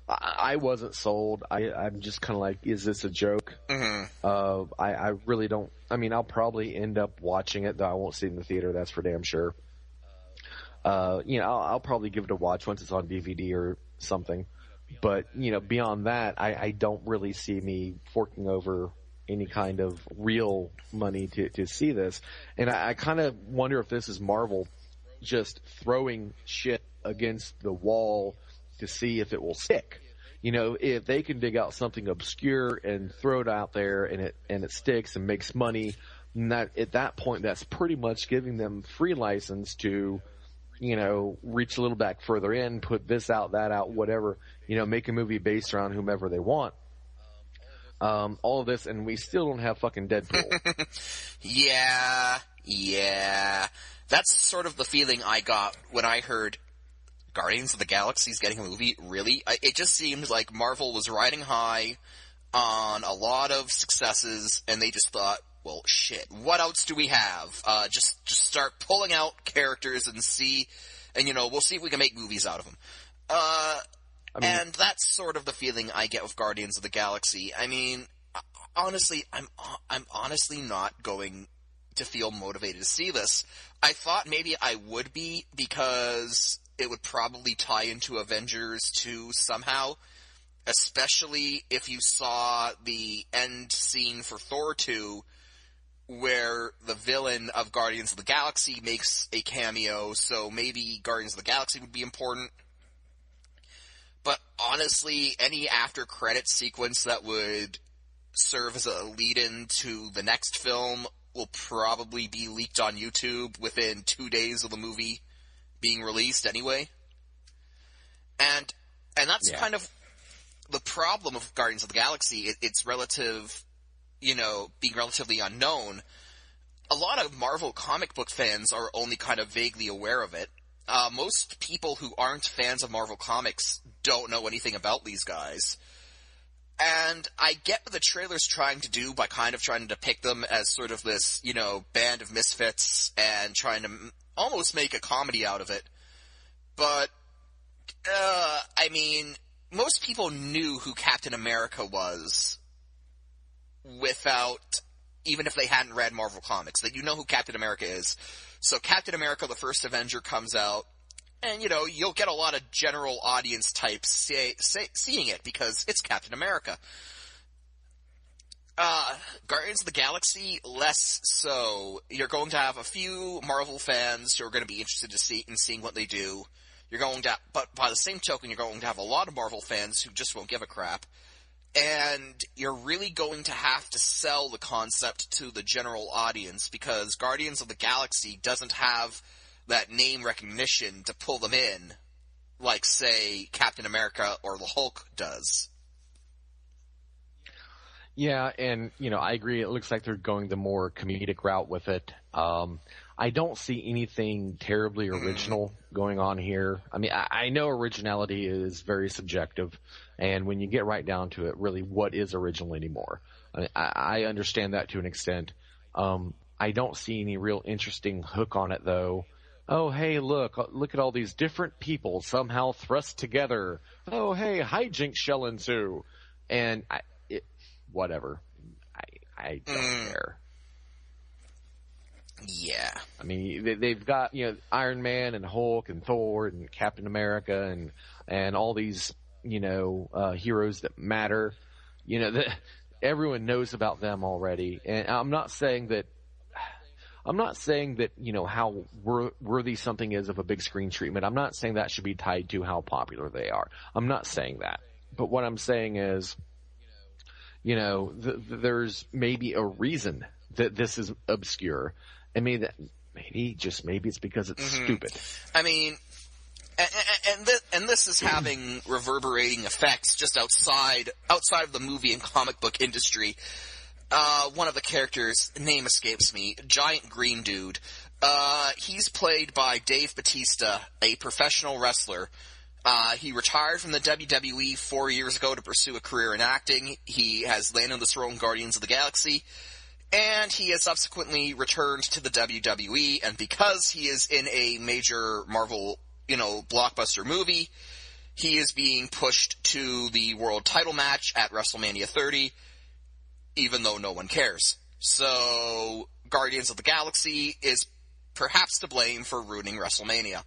I wasn't sold. I'm just kind of like, is this a joke? I really don't... I mean, I'll probably end up watching it, though I won't see it in the theater, that's for damn sure. I'll probably give it a watch once it's on DVD or something. But, beyond that, I don't really see me forking over any kind of real money to see this. And I kind of wonder if this is Marvel just throwing shit against the wall to see if it will stick. If they can dig out something obscure and throw it out there and it sticks and makes money, at that point, that's pretty much giving them free license to, reach a little back further in, put this out, that out, whatever, make a movie based around whomever they want. All of this, and we still don't have fucking Deadpool. Yeah. That's sort of the feeling I got when I heard Guardians of the Galaxy's getting a movie. Really? It just seemed like Marvel was riding high on a lot of successes, and they just thought, well, shit, what else do we have? Just start pulling out characters and see, and we'll see if we can make movies out of them. And that's sort of the feeling I get with Guardians of the Galaxy. I mean, honestly, I'm honestly not going to feel motivated to see this. I thought maybe I would be, because it would probably tie into Avengers 2 somehow, especially if you saw the end scene for Thor 2, where the villain of Guardians of the Galaxy makes a cameo, so maybe Guardians of the Galaxy would be important. But honestly, any after-credits sequence that would serve as a lead-in to the next film will probably be leaked on YouTube within 2 days of the movie being released anyway. And that's kind of the problem of Guardians of the Galaxy. It's relative, being relatively unknown. A lot of Marvel comic book fans are only kind of vaguely aware of it. Most people who aren't fans of Marvel Comics don't know anything about these guys. And I get what the trailer's trying to do by kind of trying to depict them as sort of this, band of misfits and trying to almost make a comedy out of it. But, I mean, most people knew who Captain America was without, even if they hadn't read Marvel Comics. That who Captain America is. So Captain America, the First Avenger, comes out, and, you'll get a lot of general audience types seeing it, because it's Captain America. Guardians of the Galaxy, less so. You're going to have a few Marvel fans who are going to be interested in seeing what they do. But by the same token, you're going to have a lot of Marvel fans who just won't give a crap. And you're really going to have to sell the concept to the general audience, because Guardians of the Galaxy doesn't have that name recognition to pull them in, like, say, Captain America or the Hulk does. Yeah, and, I agree. It looks like they're going the more comedic route with it. I don't see anything terribly original going on here. I mean, I know originality is very subjective, and when you get right down to it, really, what is original anymore? I understand that to an extent. I don't see any real interesting hook on it, though. Oh, hey, look at all these different people somehow thrust together. Oh, hey, hijinks shall ensue. And whatever. I don't care. Yeah. I mean, they've got, Iron Man and Hulk and Thor and Captain America and all these, heroes that matter. Everyone knows about them already. And I'm not saying that, how worthy something is of a big screen treatment. I'm not saying that should be tied to how popular they are. I'm not saying that. But what I'm saying is, there's maybe a reason that this is obscure. I mean, maybe it's because it's stupid. I mean, and this is having reverberating effects just outside of the movie and comic book industry. One of the characters, name escapes me, giant green dude. He's played by Dave Bautista, a professional wrestler. He retired from the WWE 4 years ago to pursue a career in acting. He has landed this role in Guardians of the Galaxy, and he has subsequently returned to the WWE, and because he is in a major Marvel, blockbuster movie, he is being pushed to the world title match at WrestleMania 30, even though no one cares. So, Guardians of the Galaxy is perhaps to blame for ruining WrestleMania.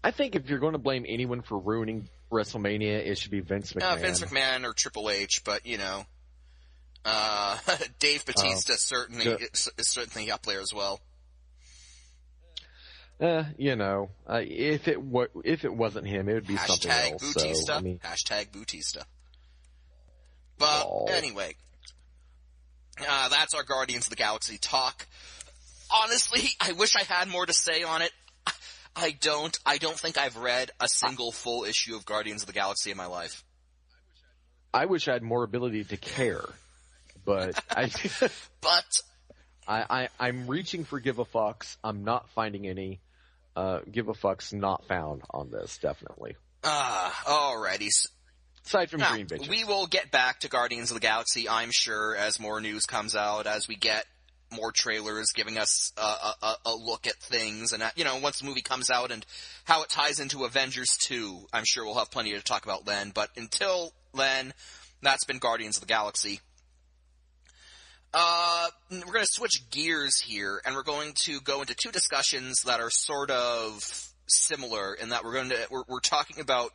I think if you're going to blame anyone for ruining WrestleMania, it should be Vince McMahon. Vince McMahon or Triple H, but, Dave Bautista is certainly up there as well. If it wasn't him, it would be something else. Bautista. So, I mean, Hashtag Bautista. But anyway, that's our Guardians of the Galaxy talk. Honestly, I wish I had more to say on it. I don't think I've read a single full issue of Guardians of the Galaxy in my life. I wish I had more ability to care, but I'm reaching for give a fucks. I'm not finding any give a fucks not found on this, definitely. Alrighty. Aside from Green Bitches. We will get back to Guardians of the Galaxy, I'm sure, as more news comes out, as we get more trailers giving us a look at things, and once the movie comes out and how it ties into Avengers 2, I'm sure we'll have plenty to talk about then. But until then, that's been Guardians of the Galaxy. We're going to switch gears here, and we're going to go into two discussions that are sort of similar in that we're talking about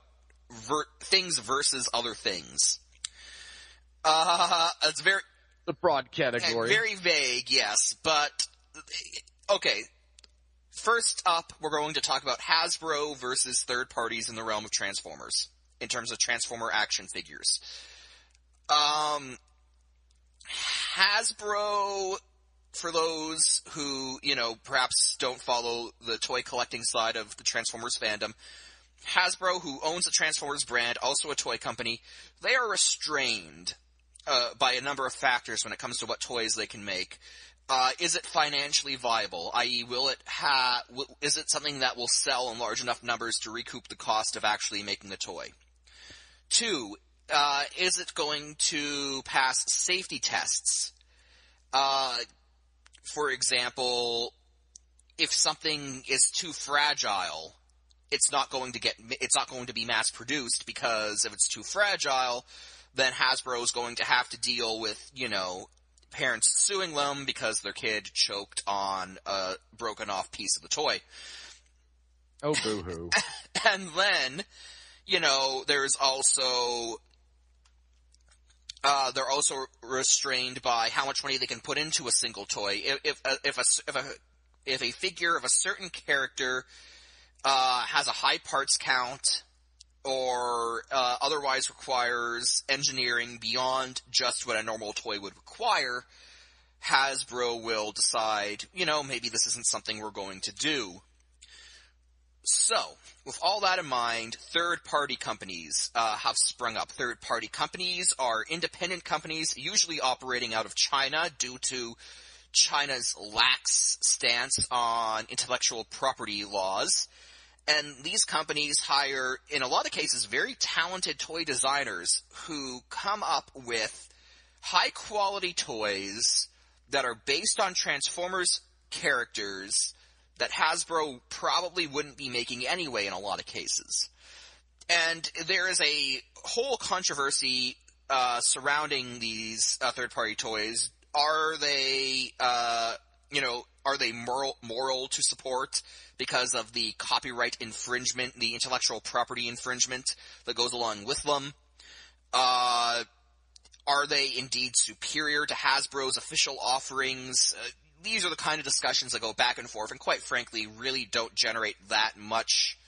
things versus other things. It's very the broad category. Very vague, yes, but okay. First up, we're going to talk about Hasbro versus third parties in the realm of Transformers, in terms of Transformer action figures. Hasbro, for those who, perhaps don't follow the toy collecting side of the Transformers fandom, Hasbro, who owns the Transformers brand, also a toy company, they are restrained by a number of factors when it comes to what toys they can make. Is it financially viable? I.e., is it something that will sell in large enough numbers to recoup the cost of actually making the toy? 2, is it going to pass safety tests? For example, if something is too fragile, it's not going to be mass produced, because if it's too fragile, then Hasbro is going to have to deal with, parents suing them because their kid choked on a broken off piece of the toy. Oh, boo-hoo. And then, there's also, they're also restrained by how much money they can put into a single toy. If a figure of a certain character has a high parts count, or otherwise requires engineering beyond just what a normal toy would require, Hasbro will decide, maybe this isn't something we're going to do. So, with all that in mind, third-party companies have sprung up. Third-party companies are independent companies, usually operating out of China due to China's lax stance on intellectual property laws. And these companies hire, in a lot of cases, very talented toy designers who come up with high-quality toys that are based on Transformers characters that Hasbro probably wouldn't be making anyway in a lot of cases. And there is a whole controversy surrounding these third-party toys. Are they, are they moral to support because of the copyright infringement, the intellectual property infringement that goes along with them? Are they indeed superior to Hasbro's official offerings? These are the kind of discussions that go back and forth and, quite frankly, really don't generate that much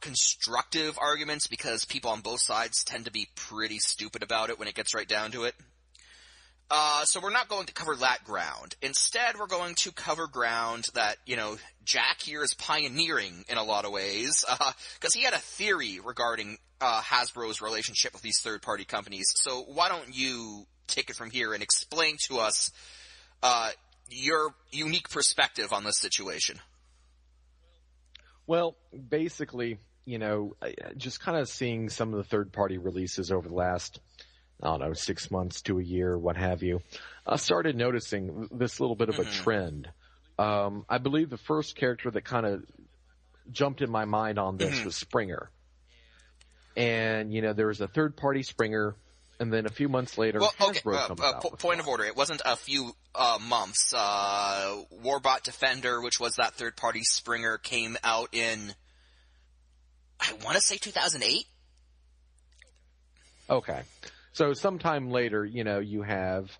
constructive arguments because people on both sides tend to be pretty stupid about it when it gets right down to it. So we're not going to cover that ground. Instead, we're going to cover ground that, Jack here is pioneering in a lot of ways, because he had a theory regarding Hasbro's relationship with these third-party companies. So why don't you take it from here and explain to us your unique perspective on this situation? Well, basically, just kind of seeing some of the third-party releases over the last, 6 months to a year, what have you, I started noticing this little bit of a trend. I believe the first character that kind of jumped in my mind on this was Spreaker. And, there was a third-party Spreaker, and then a few months later, Hasbro comes out. Point of order. It wasn't a few months. Warbot Defender, which was that third-party Spreaker, came out in, I want to say 2008? Okay. So sometime later, you have,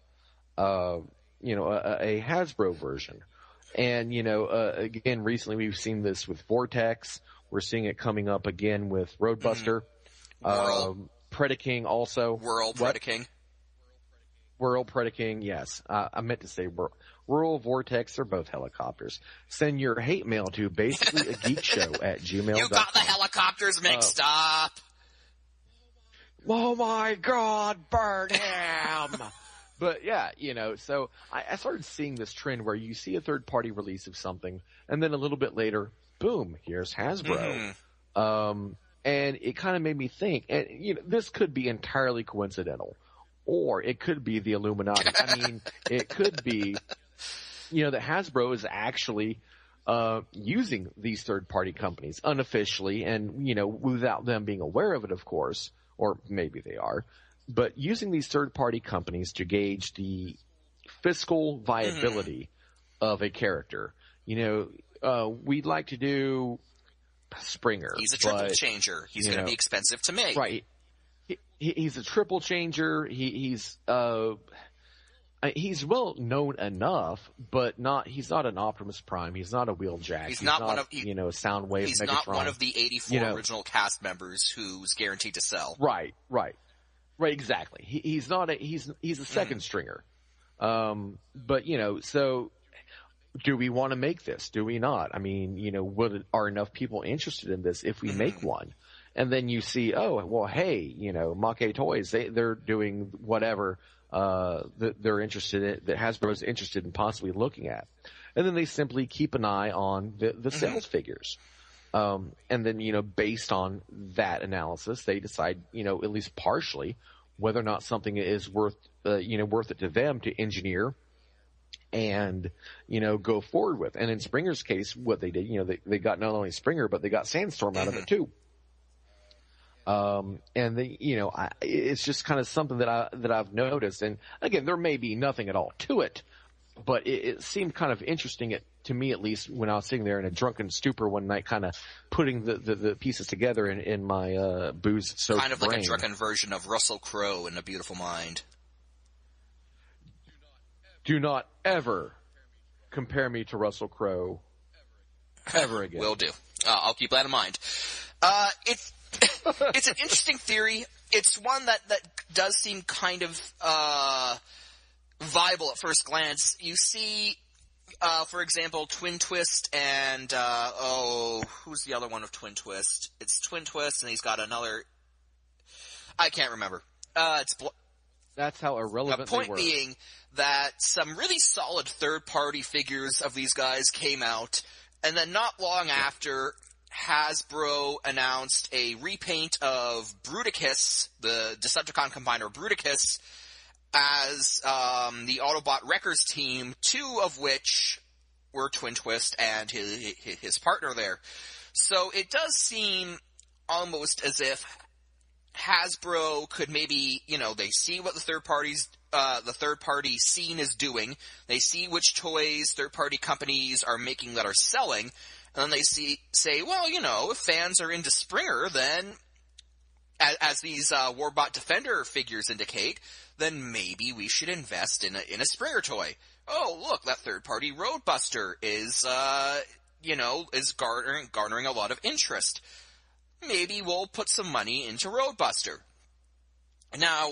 a Hasbro version. And, again, recently we've seen this with Vortex. We're seeing it coming up again with Roadbuster. Predaking also. Whirl Predaking. Whirl Predaking, yes. I meant to say Whirl, Vortex, they're both helicopters. Send your hate mail to basically a geek show at gmail.com. You got the helicopters mixed up. Oh my God, burn him! But yeah, so I started seeing this trend where you see a third-party release of something, and then a little bit later, boom, here's Hasbro. And it kind of made me think, and this could be entirely coincidental, or it could be the Illuminati. I mean, it could be, that Hasbro is actually using these third-party companies unofficially, and without them being aware of it, of course. Or maybe they are, but using these third-party companies to gauge the fiscal viability of a character. We'd like to do Spreaker. He's a triple changer. He's going to be expensive to make. Right. He's a triple changer. He's well known enough, but he's not an Optimus Prime. He's not a Wheeljack. He's not one of Soundwave. He's Megatron. not one of the 84 original cast members who's guaranteed to sell. Right. Exactly. He's not he's a second stringer. But so do we want to make this? Do we not? I mean, are enough people interested in this if we make one? And then you see, oh, well, hey, Mackey Toys, they're doing whatever. That they're interested in, that Hasbro is interested in possibly looking at. And then they simply keep an eye on the sales figures. And then, based on that analysis, they decide, at least partially, whether or not something is worth it to them to engineer and, go forward with. And in Springer's case, what they did, they got not only Spreaker, but they got Sandstorm out of it too. And it's just kind of something that I've noticed. And again, there may be nothing at all to it, but it seemed kind of interesting to me, at least when I was sitting there in a drunken stupor one night, kind of putting the pieces together in my booze-soaked kind of brain. Like a drunken version of Russell Crowe in A Beautiful Mind. Do not ever compare me to Russell Crowe ever again. Will do. I'll keep that in mind. It's an interesting theory. It's one that does seem kind of viable at first glance. You see For example, Twin Twist and, who's the other one of Twin Twist? It's Twin Twist, and he's got another, I can't remember. That's how irrelevant they were. Point being that some really solid third-party figures of these guys came out, and then not long after, Hasbro announced a repaint of Bruticus, the Decepticon combiner Bruticus, as the Autobot Wreckers team, two of which were Twin Twist and his partner there. So it does seem almost as if Hasbro could maybe, they see what the third-party scene is doing. They see which toys third-party companies are making that are selling, and then they say, well, if fans are into Springer, then, as these Warbot Defender figures indicate, then maybe we should invest in a Springer toy. Oh, look, that third-party Roadbuster is garnering a lot of interest. Maybe we'll put some money into Roadbuster. Now,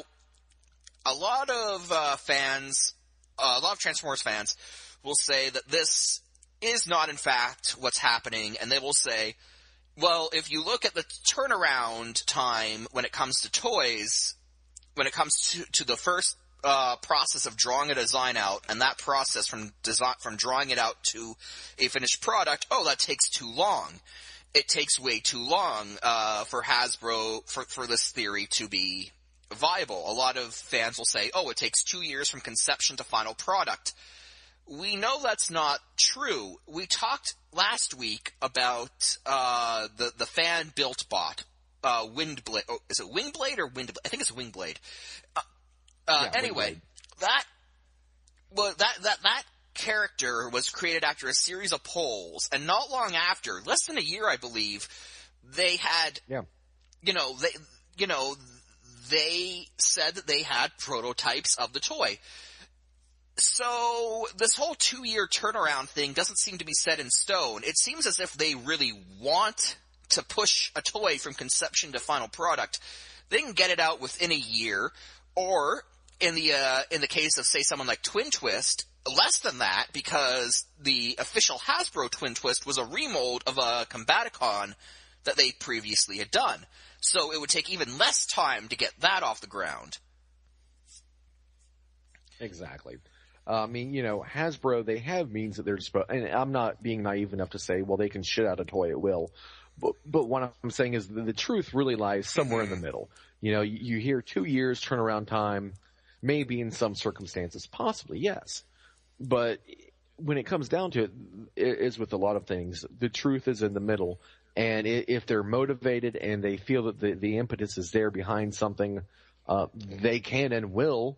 a lot of Transformers fans will say that this is not, in fact, what's happening, and they will say, well, if you look at the turnaround time when it comes to toys, when it comes to the first process of drawing a design out, and that process from drawing it out to a finished product, that takes too long. It takes way too long for Hasbro, for this theory to be viable. A lot of fans will say, it takes 2 years from conception to final product. We know that's not true. We talked last week about the fan-built bot, Windblade. Oh, is it Wingblade or Windblade? I think it's Wingblade. Anyway, Wingblade. that character was created after a series of polls, and not long after, less than a year, I believe, they had, they said that they had prototypes of the toy. So this whole 2-year turnaround thing doesn't seem to be set in stone. It seems as if they really want to push a toy from conception to final product. They can get it out within a year, or in the case of, say, someone like Twin Twist, less than that, because the official Hasbro Twin Twist was a remold of a Combaticon that they previously had done. So it would take even less time to get that off the ground. Exactly. Hasbro, they have means at their disposal, and I'm not being naive enough to say, well, they can shit out a toy at will. But what I'm saying is the truth really lies somewhere in the middle. You hear 2 years turnaround time, maybe in some circumstances, possibly, yes. But when it comes down to it, as with a lot of things, the truth is in the middle. And if they're motivated and they feel that the impetus is there behind something, they can and will,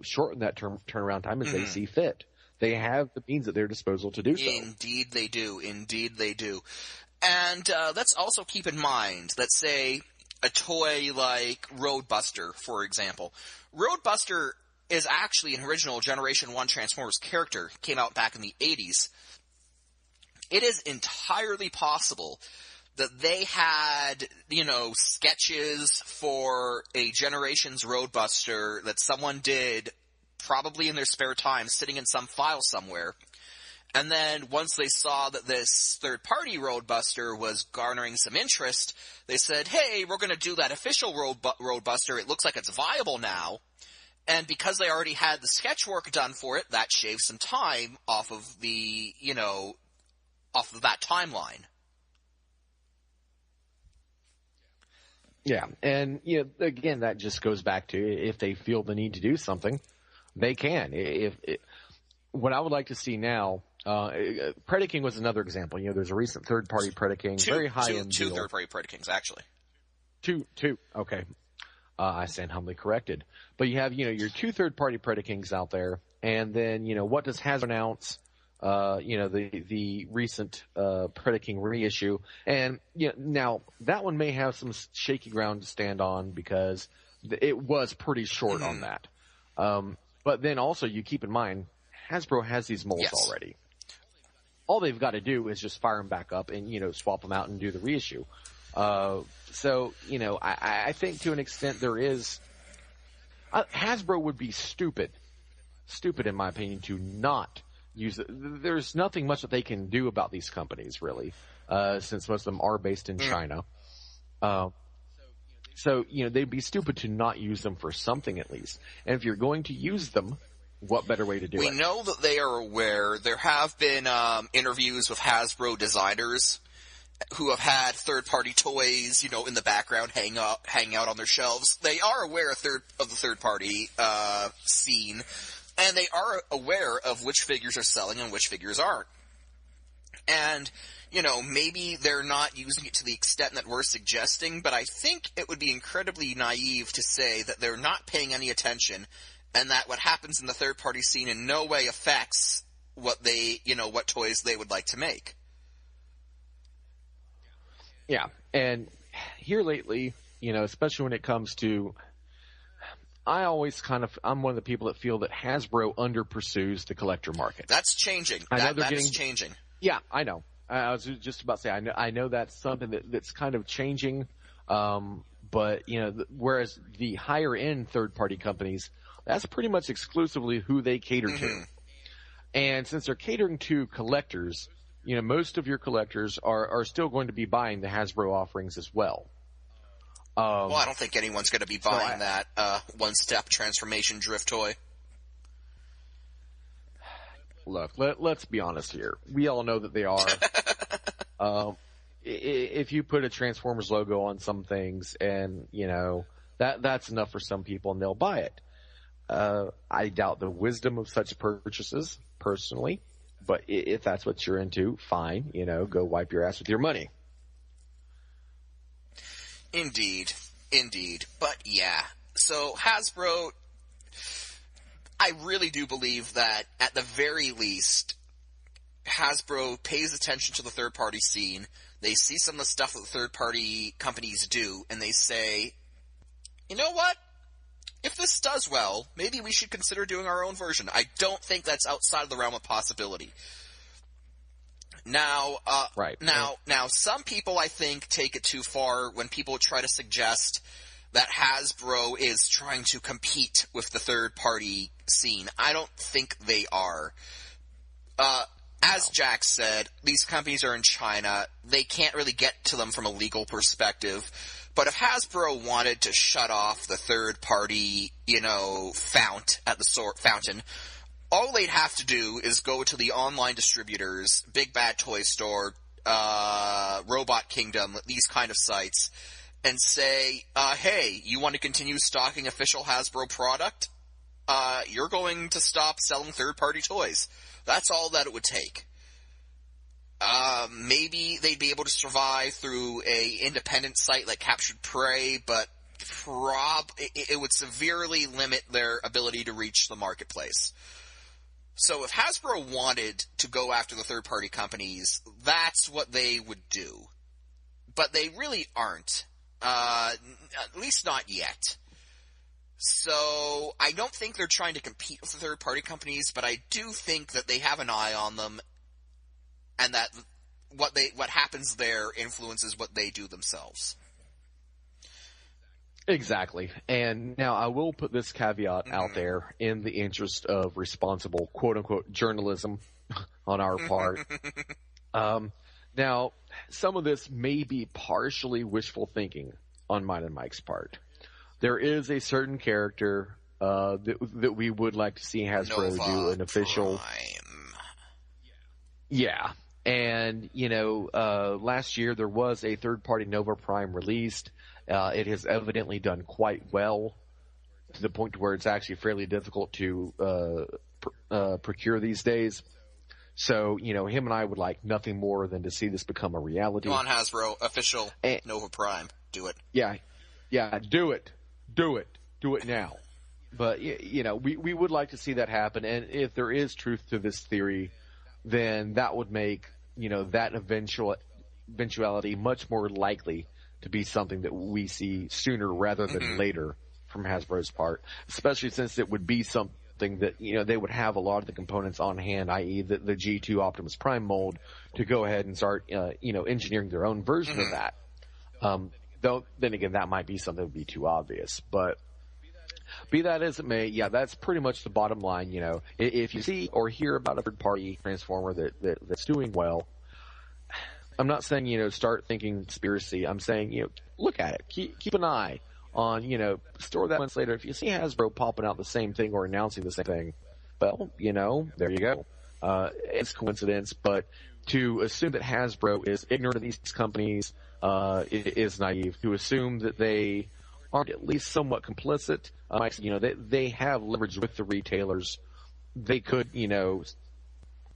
shorten that turnaround time as they see fit. They have the means at their disposal to do so. Indeed they do. Indeed they do. And let's also keep in mind that, say, a toy like Roadbuster, for example. Roadbuster is actually an original Generation 1 Transformers character. It came out back in the 80s. It is entirely possible that they had, sketches for a Generations Roadbuster that someone did probably in their spare time, sitting in some file somewhere. And then once they saw that this third-party Roadbuster was garnering some interest, they said, hey, we're going to do that official Roadbuster. It looks like it's viable now. And because they already had the sketch work done for it, that shaves some time off of the, off of that timeline. Yeah, and again, that just goes back to if they feel the need to do something, they can. What I would like to see now, Predaking was another example. There's a recent third-party Predaking, very high-end deal. Two third-party Predakings, actually. Two. Okay. I stand humbly corrected. But you have, your two third-party Predakings out there, and then, what does Hasbro announce? The recent Predaking reissue, and now that one may have some shaky ground to stand on because it was pretty short on that. But then also you keep in mind Hasbro has these molds already. All they've got to do is just fire them back up and swap them out and do the reissue. So I think to an extent there is Hasbro would be stupid in my opinion to not use it. There's nothing much that they can do about these companies, really, since most of them are based in China. So, they'd be stupid to not use them for something at least. And if you're going to use them, what better way to do it? We know that they are aware. There have been interviews with Hasbro designers who have had third-party toys, in the background hang out on their shelves. They are aware of the third-party scene, and they are aware of which figures are selling and which figures aren't. And, maybe they're not using it to the extent that we're suggesting, but I think it would be incredibly naive to say that they're not paying any attention and that what happens in the third-party scene in no way affects what what toys they would like to make. Yeah, and here lately, especially when it comes to, I'm one of the people that feel that Hasbro under-pursues the collector market. That's changing. That is changing. Yeah, I know. I was just about to say, I know that's something that's kind of changing, but, whereas the higher-end third-party companies, that's pretty much exclusively who they cater to. And since they're catering to collectors, most of your collectors are still going to be buying the Hasbro offerings as well. Well, I don't think anyone's going to be buying that one-step transformation drift toy. Look, let's be honest here. We all know that they are. If you put a Transformers logo on some things and, that's enough for some people and they'll buy it. I doubt the wisdom of such purchases, personally. But if that's what you're into, fine, go wipe your ass with your money. Indeed. But yeah, so Hasbro, I really do believe that at the very least, Hasbro pays attention to the third-party scene. They see some of the stuff that the third-party companies do, and they say, you know what? If this does well, maybe we should consider doing our own version. I don't think that's outside of the realm of possibility. Now, Now, some people, I think, take it too far when people try to suggest that Hasbro is trying to compete with the third-party scene. I don't think they are. As Jack said, these companies are in China. They can't really get to them from a legal perspective. But if Hasbro wanted to shut off the third-party, fountain, all they'd have to do is go to the online distributors, Big Bad Toy Store, Robot Kingdom, these kind of sites, and say, hey, you want to continue stocking official Hasbro product? You're going to stop selling third-party toys. That's all that it would take. Maybe they'd be able to survive through a independent site like Captured Prey, but it would severely limit their ability to reach the marketplace. So if Hasbro wanted to go after the third-party companies, that's what they would do. But they really aren't. At least not yet. So I don't think they're trying to compete with the third-party companies, but I do think that they have an eye on them, and that what happens there influences what they do themselves. Exactly. And now I will put this caveat out there in the interest of responsible, quote-unquote, journalism on our part. Now, some of this may be partially wishful thinking on mine and Mike's part. There is a certain character that we would like to see Hasbro do an official... Prime. Yeah. And, last year there was a third-party Nova Prime released. It has evidently done quite well to the point where it's actually fairly difficult to procure these days. So, him and I would like nothing more than to see this become a reality. Come on, Hasbro, official Nova Prime. Do it. Yeah, do it. Do it now. But, we would like to see that happen. And if there is truth to this theory, then that would make, that eventuality much more likely to be something that we see sooner rather than later from Hasbro's part, especially since it would be something that, they would have a lot of the components on hand, i.e. the G2 Optimus Prime mold, to go ahead and start, engineering their own version of that. Though, then again, that might be something that would be too obvious. But Be that as it may, yeah, that's pretty much the bottom line. If you see or hear about a third-party transformer that's doing well, I'm not saying, start thinking conspiracy. I'm saying, look at it. Keep an eye on, store that months later. If you see Hasbro popping out the same thing or announcing the same thing, well, there you go. It's coincidence, but to assume that Hasbro is ignorant of these companies is naive. To assume that they aren't at least somewhat complicit, they have leverage with the retailers. They could,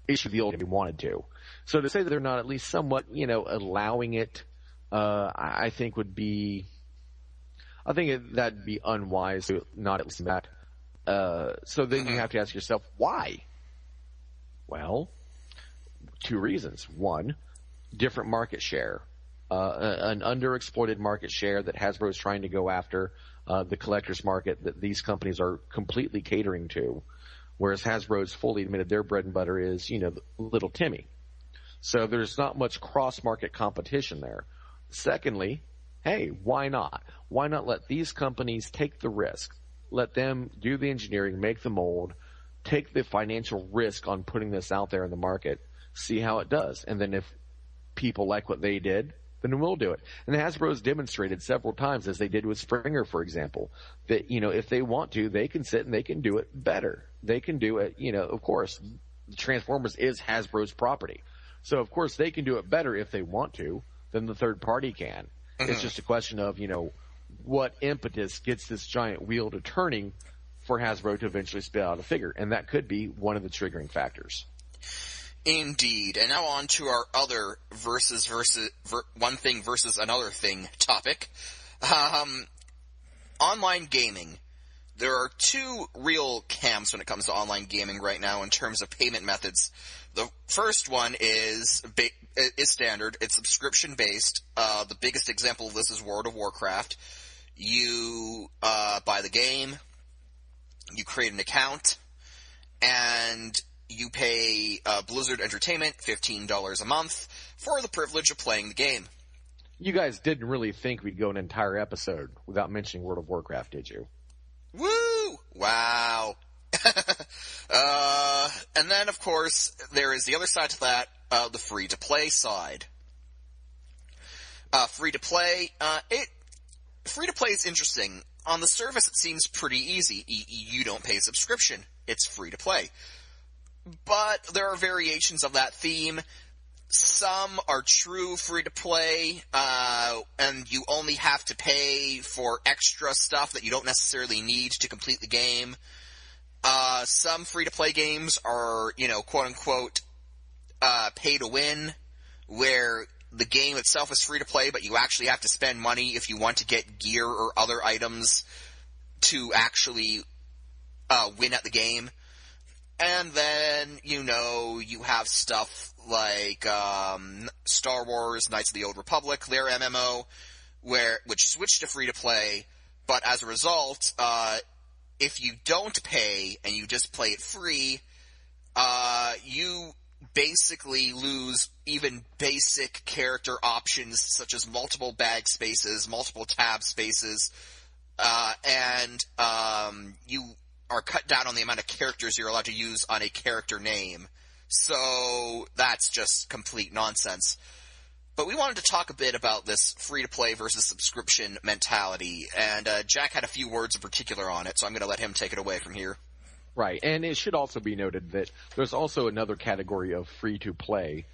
issue the old if they wanted to. So to say that they're not at least somewhat, allowing it, I think that'd be unwise to not at least that. So then you have to ask yourself, why? Well, two reasons. One, different market share. An underexploited market share that Hasbro is trying to go after, the collector's market that these companies are completely catering to, whereas Hasbro's fully admitted their bread and butter is, little Timmy. So there's not much cross-market competition there. Secondly, hey, why not? Why not let these companies take the risk? Let them do the engineering, make the mold, take the financial risk on putting this out there in the market, see how it does. And then if people like what they did, then we'll do it. And Hasbro's demonstrated several times, as they did with Spreaker, for example, that, if they want to, they can sit and they can do it better. They can do it, of course, Transformers is Hasbro's property. So, of course, they can do it better if they want to than the third party can. Mm-hmm. It's just a question of, what impetus gets this giant wheel to turning for Hasbro to eventually spit out a figure. And that could be one of the triggering factors. Indeed. And now on to our other one thing versus another thing topic. Online gaming. There are two real camps when it comes to online gaming right now in terms of payment methods. The first one is standard. It's subscription-based. The biggest example of this is World of Warcraft. You buy the game, you create an account, and you pay Blizzard Entertainment $15 a month for the privilege of playing the game. You guys didn't really think we'd go an entire episode without mentioning World of Warcraft, did you? Woo! Wow. And then, of course, there is the other side to that, the free-to-play side. Free-to-play is interesting. On the surface, it seems pretty easy. You don't pay a subscription. It's free-to-play. But there are variations of that theme. Some are true free-to-play, and you only have to pay for extra stuff that you don't necessarily need to complete the game. Some free-to-play games are, quote-unquote, pay-to-win, where the game itself is free-to-play, but you actually have to spend money if you want to get gear or other items to actually win at the game. And then, you have stuff like Star Wars, Knights of the Old Republic, their MMO, which switched to free-to-play, but as a result, if you don't pay and you just play it free, you basically lose even basic character options such as multiple bag spaces, multiple tab spaces, and you are cut down on the amount of characters you're allowed to use on a character name. So that's just complete nonsense. But we wanted to talk a bit about this free-to-play versus subscription mentality, and Jack had a few words in particular on it, so I'm going to let him take it away from here. Right, and it should also be noted that there's also another category of free-to-play,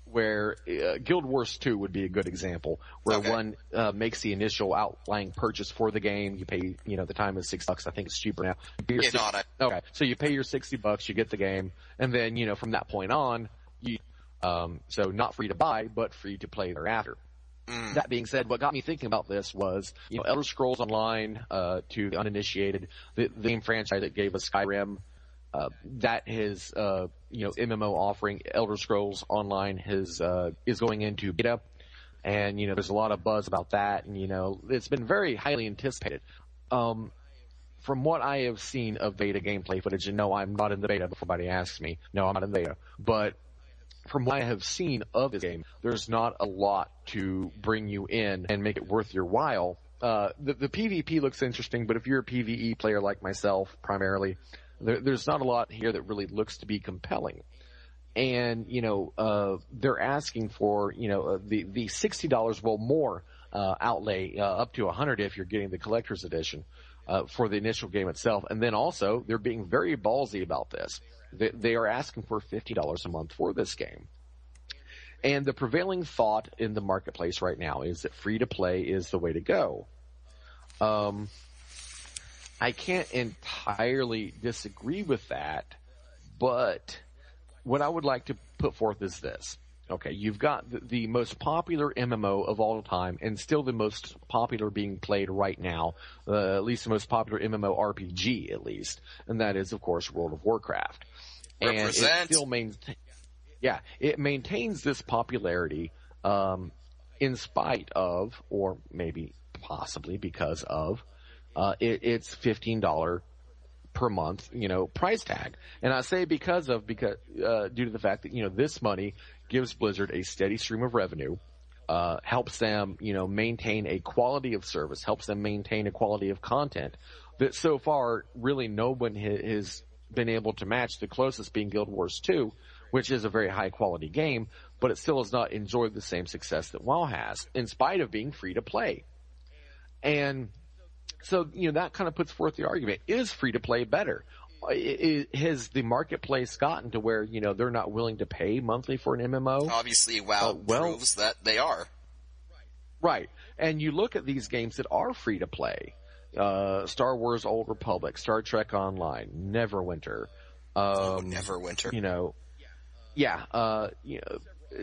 where Guild Wars 2 would be a good example, where one makes the initial outlying purchase for the game. You pay, the time is $6. I think it's cheaper now. Okay, so you pay your $60, you get the game, and then, from that point on, you so not free to buy, but free to play thereafter. That being said, what got me thinking about this was, Elder Scrolls Online, to the uninitiated, the game franchise that gave us Skyrim, that his, MMO offering, Elder Scrolls Online, is going into beta. And, there's a lot of buzz about that. And, it's been very highly anticipated. From what I have seen of beta gameplay footage, and no, I'm not in the beta before anybody asks me. No, I'm not in the beta. But from what I have seen of this game, there's not a lot to bring you in and make it worth your while The PvP looks interesting, but if you're a PvE player like myself, primarily, there's not a lot here that really looks to be compelling. And, they're asking for, the $60, well, more, outlay, up to $100 if you're getting the collector's edition, for the initial game itself. And then also, they're being very ballsy about this. They are asking for $50 a month for this game. And the prevailing thought in the marketplace right now is that free-to-play is the way to go. I can't entirely disagree with that, but what I would like to put forth is this. Okay, you've got the most popular MMO of all time, and still the most popular being played right now, at least the most popular MMO RPG, at least, and that is, of course, World of Warcraft. And it still it maintains this popularity in spite of, or maybe possibly because of, its $15 per month, price tag. And I say because due to the fact that, this money gives Blizzard a steady stream of revenue, helps them, maintain a quality of service, helps them maintain a quality of content that so far really no one has been able to match, the closest being Guild Wars 2, which is a very high quality game, but it still has not enjoyed the same success that WoW has, in spite of being free to play. And so, that kind of puts forth the argument, is free-to-play better? Has the marketplace gotten to where, they're not willing to pay monthly for an MMO? Obviously, WoW proves that they are. Right. And you look at these games that are free-to-play. Star Wars Old Republic, Star Trek Online, Neverwinter. Neverwinter.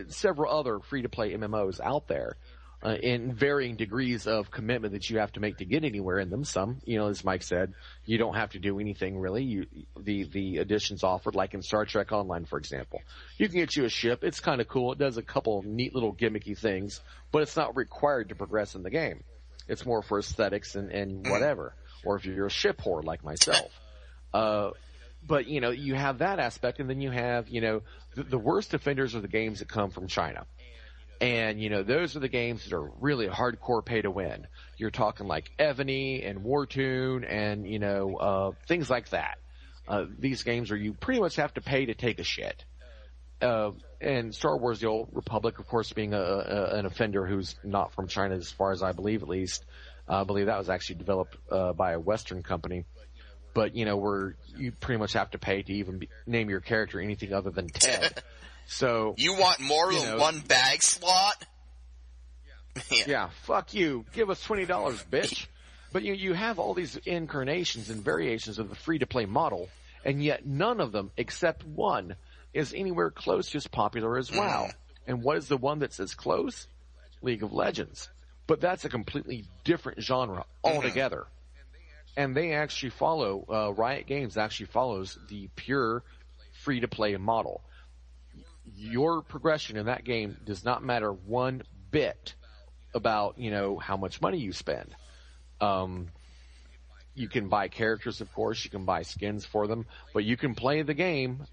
Several other free-to-play MMOs out there. In varying degrees of commitment that you have to make to get anywhere in them. Some, as Mike said, you don't have to do anything really. The additions offered, like in Star Trek Online, for example, you can get you a ship. It's kind of cool. It does a couple neat little gimmicky things, but it's not required to progress in the game. It's more for aesthetics and whatever. Or if you're a ship whore like myself. But, you have that aspect, and then you have, the worst offenders are the games that come from China. And, those are the games that are really hardcore pay to win. You're talking like Evany and Wartune and, things like that. These games where you pretty much have to pay to take a shit. And Star Wars The Old Republic, of course, being an offender who's not from China, as far as I believe, at least. I believe that was actually developed by a Western company. But, where you pretty much have to pay to even name your character anything other than Ted. So you want more than one bag slot? Yeah, fuck you. Give us $20, bitch. But you have all these incarnations and variations of the free-to-play model, and yet none of them, except one, is anywhere close to as popular as WoW. And what is the one that's as close? League of Legends. But that's a completely different genre altogether. And they actually follow, Riot Games actually follows the pure free-to-play model. Your progression in that game does not matter one bit about, how much money you spend. You can buy characters, of course, you can buy skins for them, but you can play the game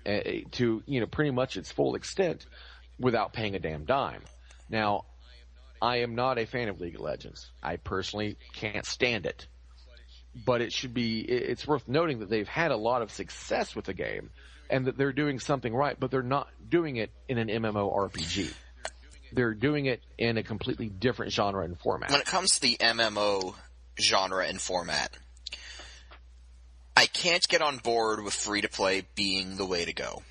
to, pretty much its full extent without paying a damn dime. Now, I am not a fan of League of Legends. I personally can't stand it. But it's worth noting that they've had a lot of success with the game, and that they're doing something right, but they're not doing it in an MMORPG. They're doing it in a completely different genre and format. When it comes to the MMO genre and format, I can't get on board with free-to-play being the way to go.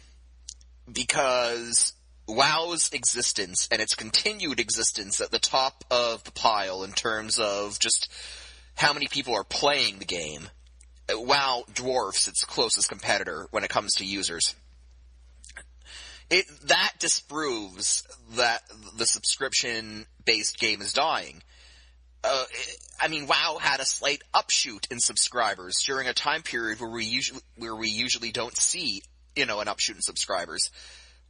Because WoW's existence and its continued existence at the top of the pile in terms of just how many people are playing the game, WoW dwarfs its closest competitor when it comes to users. That disproves that the subscription-based game is dying. WoW had a slight upshoot in subscribers during a time period where we usually don't see, an upshoot in subscribers.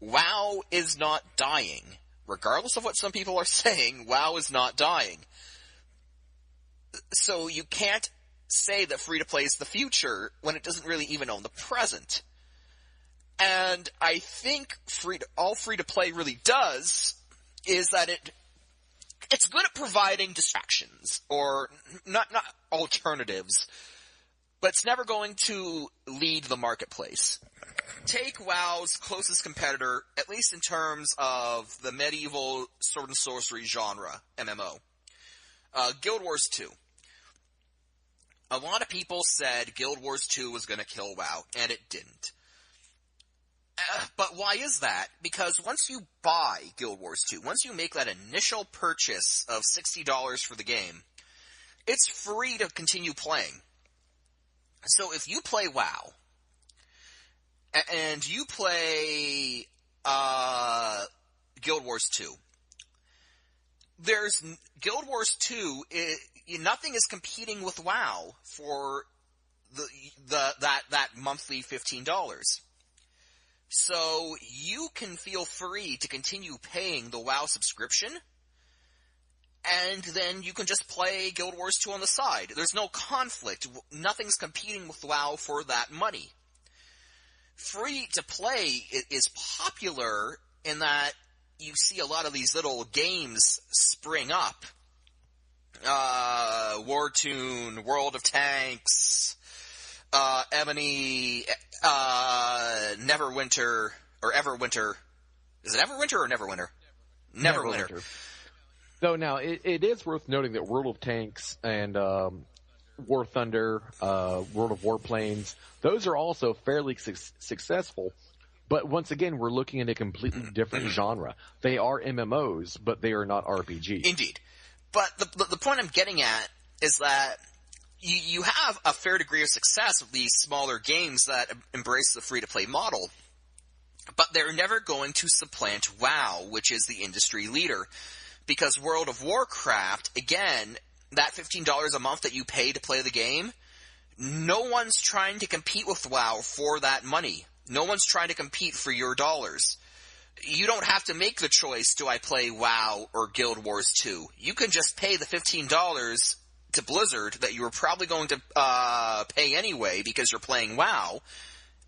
WoW is not dying. Regardless of what some people are saying, WoW is not dying. So you can't say that free-to-play is the future when it doesn't really even own the present. And I think all free-to-play really does is that it it's good at providing distractions, or not alternatives, but it's never going to lead the marketplace. Take WoW's closest competitor, at least in terms of the medieval sword and sorcery genre, MMO. Guild Wars 2. A lot of people said Guild Wars 2 was going to kill WoW, and it didn't. But why is that? Because once you buy Guild Wars 2, once you make that initial purchase of $60 for the game, it's free to continue playing. So if you play WoW, and you play Guild Wars 2, there's Guild Wars 2, nothing is competing with WoW for that monthly $15. So you can feel free to continue paying the WoW subscription, and then you can just play Guild Wars 2 on the side. There's no conflict. Nothing's competing with WoW for that money. Free to play is popular in that you see a lot of these little games spring up. Wartune, World of Tanks, Ebony, Neverwinter, or Everwinter. Is it Everwinter or Neverwinter? Neverwinter. Though now, it is worth noting that World of Tanks and War Thunder, World of Warplanes, those are also fairly successful. But once again, we're looking at a completely different genre. They are MMOs, but they are not RPG. Indeed. But the point I'm getting at is that you have a fair degree of success with these smaller games that embrace the free-to-play model, but they're never going to supplant WoW, which is the industry leader. Because World of Warcraft, again, that $15 a month that you pay to play the game, no one's trying to compete with WoW for that money. No one's trying to compete for your dollars. You don't have to make the choice, do I play WoW or Guild Wars 2? You can just pay the $15 to Blizzard that you were probably going to pay anyway because you're playing WoW,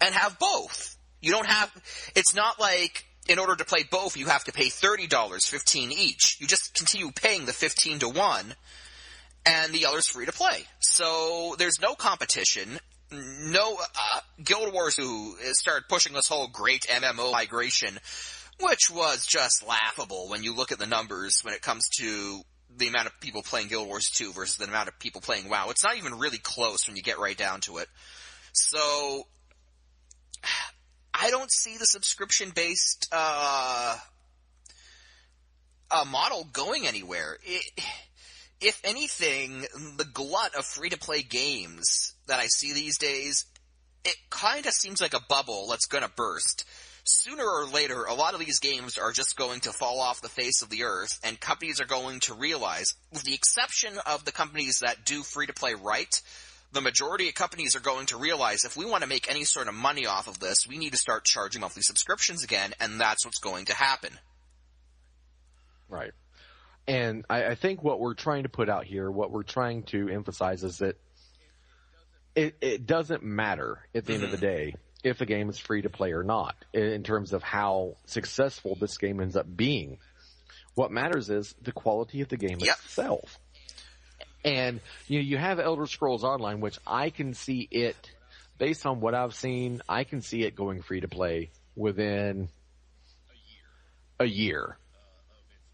and have both. You don't have... It's not like in order to play both you have to pay $30, $15 each. You just continue paying the 15 to 1, and the other's free to play. So there's no competition. No, Guild Wars 2 started pushing this whole great MMO migration, which was just laughable when you look at the numbers when it comes to the amount of people playing Guild Wars 2 versus the amount of people playing WoW. It's not even really close when you get right down to it. So, I don't see the subscription-based model going anywhere. If anything, the glut of free-to-play games that I see these days, it kind of seems like a bubble that's going to burst. Sooner or later, a lot of these games are just going to fall off the face of the earth, and companies are going to realize, with the exception of the companies that do free-to-play right, the majority of companies are going to realize if we want to make any sort of money off of this, we need to start charging monthly subscriptions again, and that's what's going to happen. Right. And I think what we're trying to put out here, what we're trying to emphasize is that it doesn't matter at the end of the day if a game is free to play or not, in terms of how successful this game ends up being. What matters is the quality of the game itself. And you have Elder Scrolls Online, which I can see it, based on what I've seen, I can see it going free to play within a year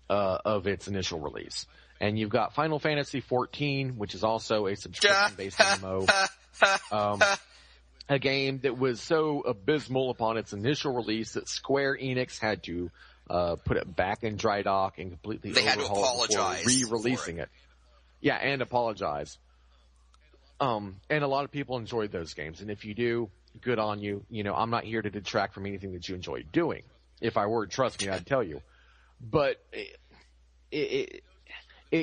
of its initial release. And you've got Final Fantasy XIV, which is also a subscription-based MMO. A game that was so abysmal upon its initial release that Square Enix had to put it back in dry dock and completely overhaul it before re-releasing it. Yeah, and apologize. And a lot of people enjoyed those games. And if you do, good on you. I'm not here to detract from anything that you enjoy doing. If I were, trust me, I'd tell you. But it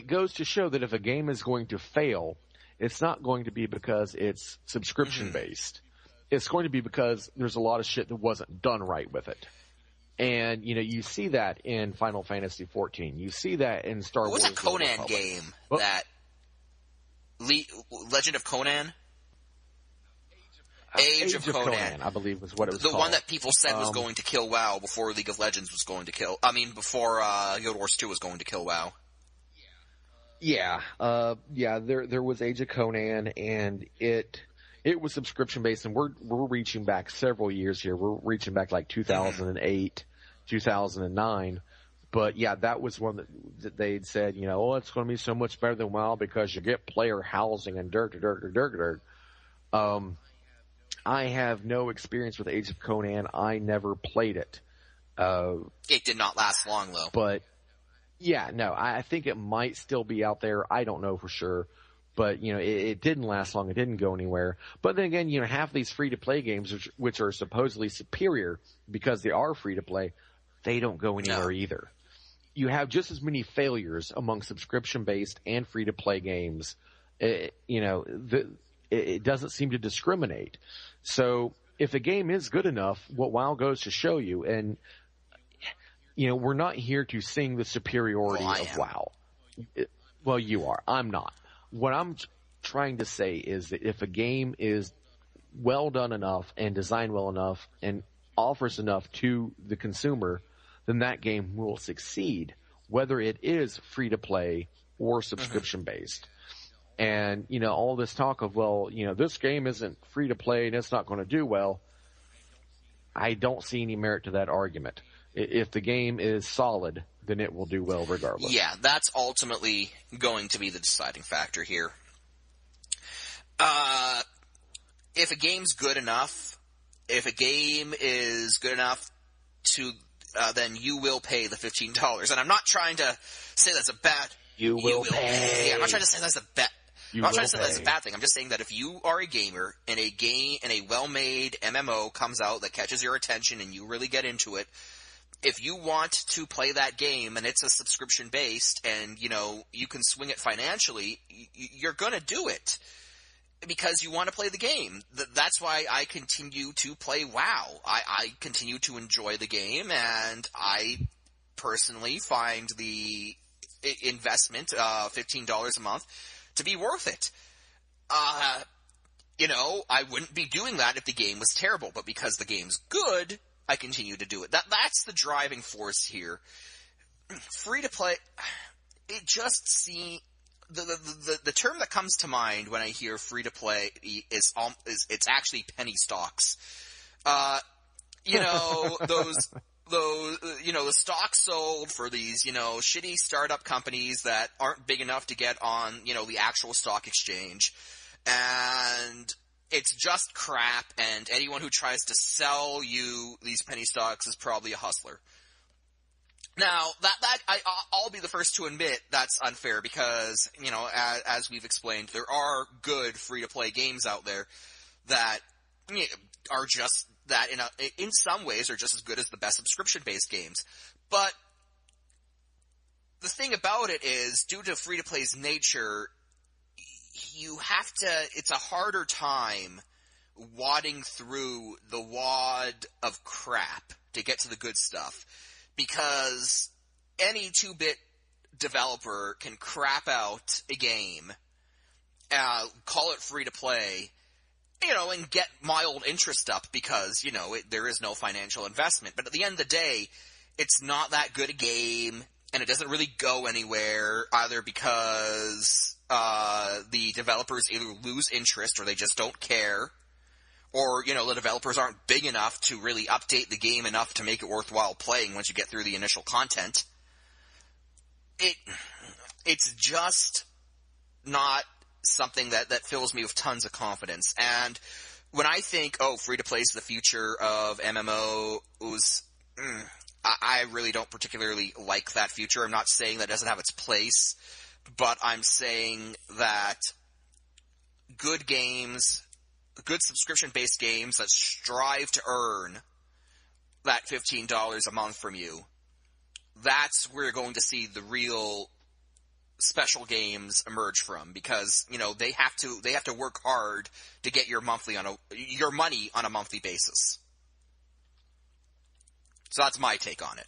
goes to show that if a game is going to fail, it's not going to be because it's subscription-based. It's going to be because there's a lot of shit that wasn't done right with it. And, you see that in Final Fantasy XIV. You see that in Star Wars. What was a Conan game that... Legend of Conan? Age of Conan, I believe was what it was called. The one that people said was going to kill WoW before League of Legends was going to kill... before Guild Wars 2 was going to kill WoW. Yeah, there was Age of Conan, and it was subscription based, and we're reaching back several years here. We're reaching back like 2008, 2009. But yeah, that was one that they'd said, it's going to be so much better than WoW because you get player housing and dirt. I have no experience with Age of Conan. I never played it. It did not last long, though. But yeah, no, I think it might still be out there. I don't know for sure. But, it didn't last long. It didn't go anywhere. But then again, half of these free-to-play games, which are supposedly superior because they are free-to-play, they don't go anywhere either. You have just as many failures among subscription-based and free-to-play games. It doesn't seem to discriminate. So if a game is good enough, what WoW goes to show you, and we're not here to sing the superiority of WoW. Well, you are. I'm not. What I'm trying to say is that if a game is well done enough and designed well enough and offers enough to the consumer, then that game will succeed, whether it is free to play or subscription based. And, all this talk of, this game isn't free to play and it's not going to do well. I don't see any merit to that argument. If the game is solid, then it will do well regardless. Yeah, that's ultimately going to be the deciding factor here. If a game's good enough, if a game is good enough to, then you will pay the $15. And I'm not trying to say that's a bad... You will pay. Yeah, I'm not trying to say that's a bad... I'm not trying to say that's a bad thing. I'm just saying that if you are a gamer and a well-made MMO comes out that catches your attention and you really get into it, if you want to play that game and it's a subscription based and, you can swing it financially, you're going to do it because you want to play the game. That's why I continue to play WoW. I continue to enjoy the game, and I personally find the investment, $15 a month, to be worth it. I wouldn't be doing that if the game was terrible, but because the game's good, I continue to do it. That's the driving force here. Free to play, it just seems the term that comes to mind when I hear free to play is it's actually penny stocks. The stocks sold for these, shitty startup companies that aren't big enough to get on, the actual stock exchange. And it's just crap, and anyone who tries to sell you these penny stocks is probably a hustler. Now, I'll be the first to admit that's unfair because, as we've explained, there are good free-to-play games out there that are just that in some ways are just as good as the best subscription-based games. But the thing about it is, due to free-to-play's nature, it's a harder time wadding through the wad of crap to get to the good stuff. Because any 2-bit developer can crap out a game, call it free-to-play, and get mild interest up because, there is no financial investment. But at the end of the day, it's not that good a game, and it doesn't really go anywhere, either because the developers either lose interest or they just don't care, or, the developers aren't big enough to really update the game enough to make it worthwhile playing once you get through the initial content. It's just not something that fills me with tons of confidence. And when I think, free-to-play is the future of MMOs, I really don't particularly like that future. I'm not saying that doesn't have its place, but I'm saying that good games, good subscription-based games that strive to earn that $15 a month from you, that's where you're going to see the real special games emerge from, because they have to work hard to get your money on a monthly basis. So that's my take on it.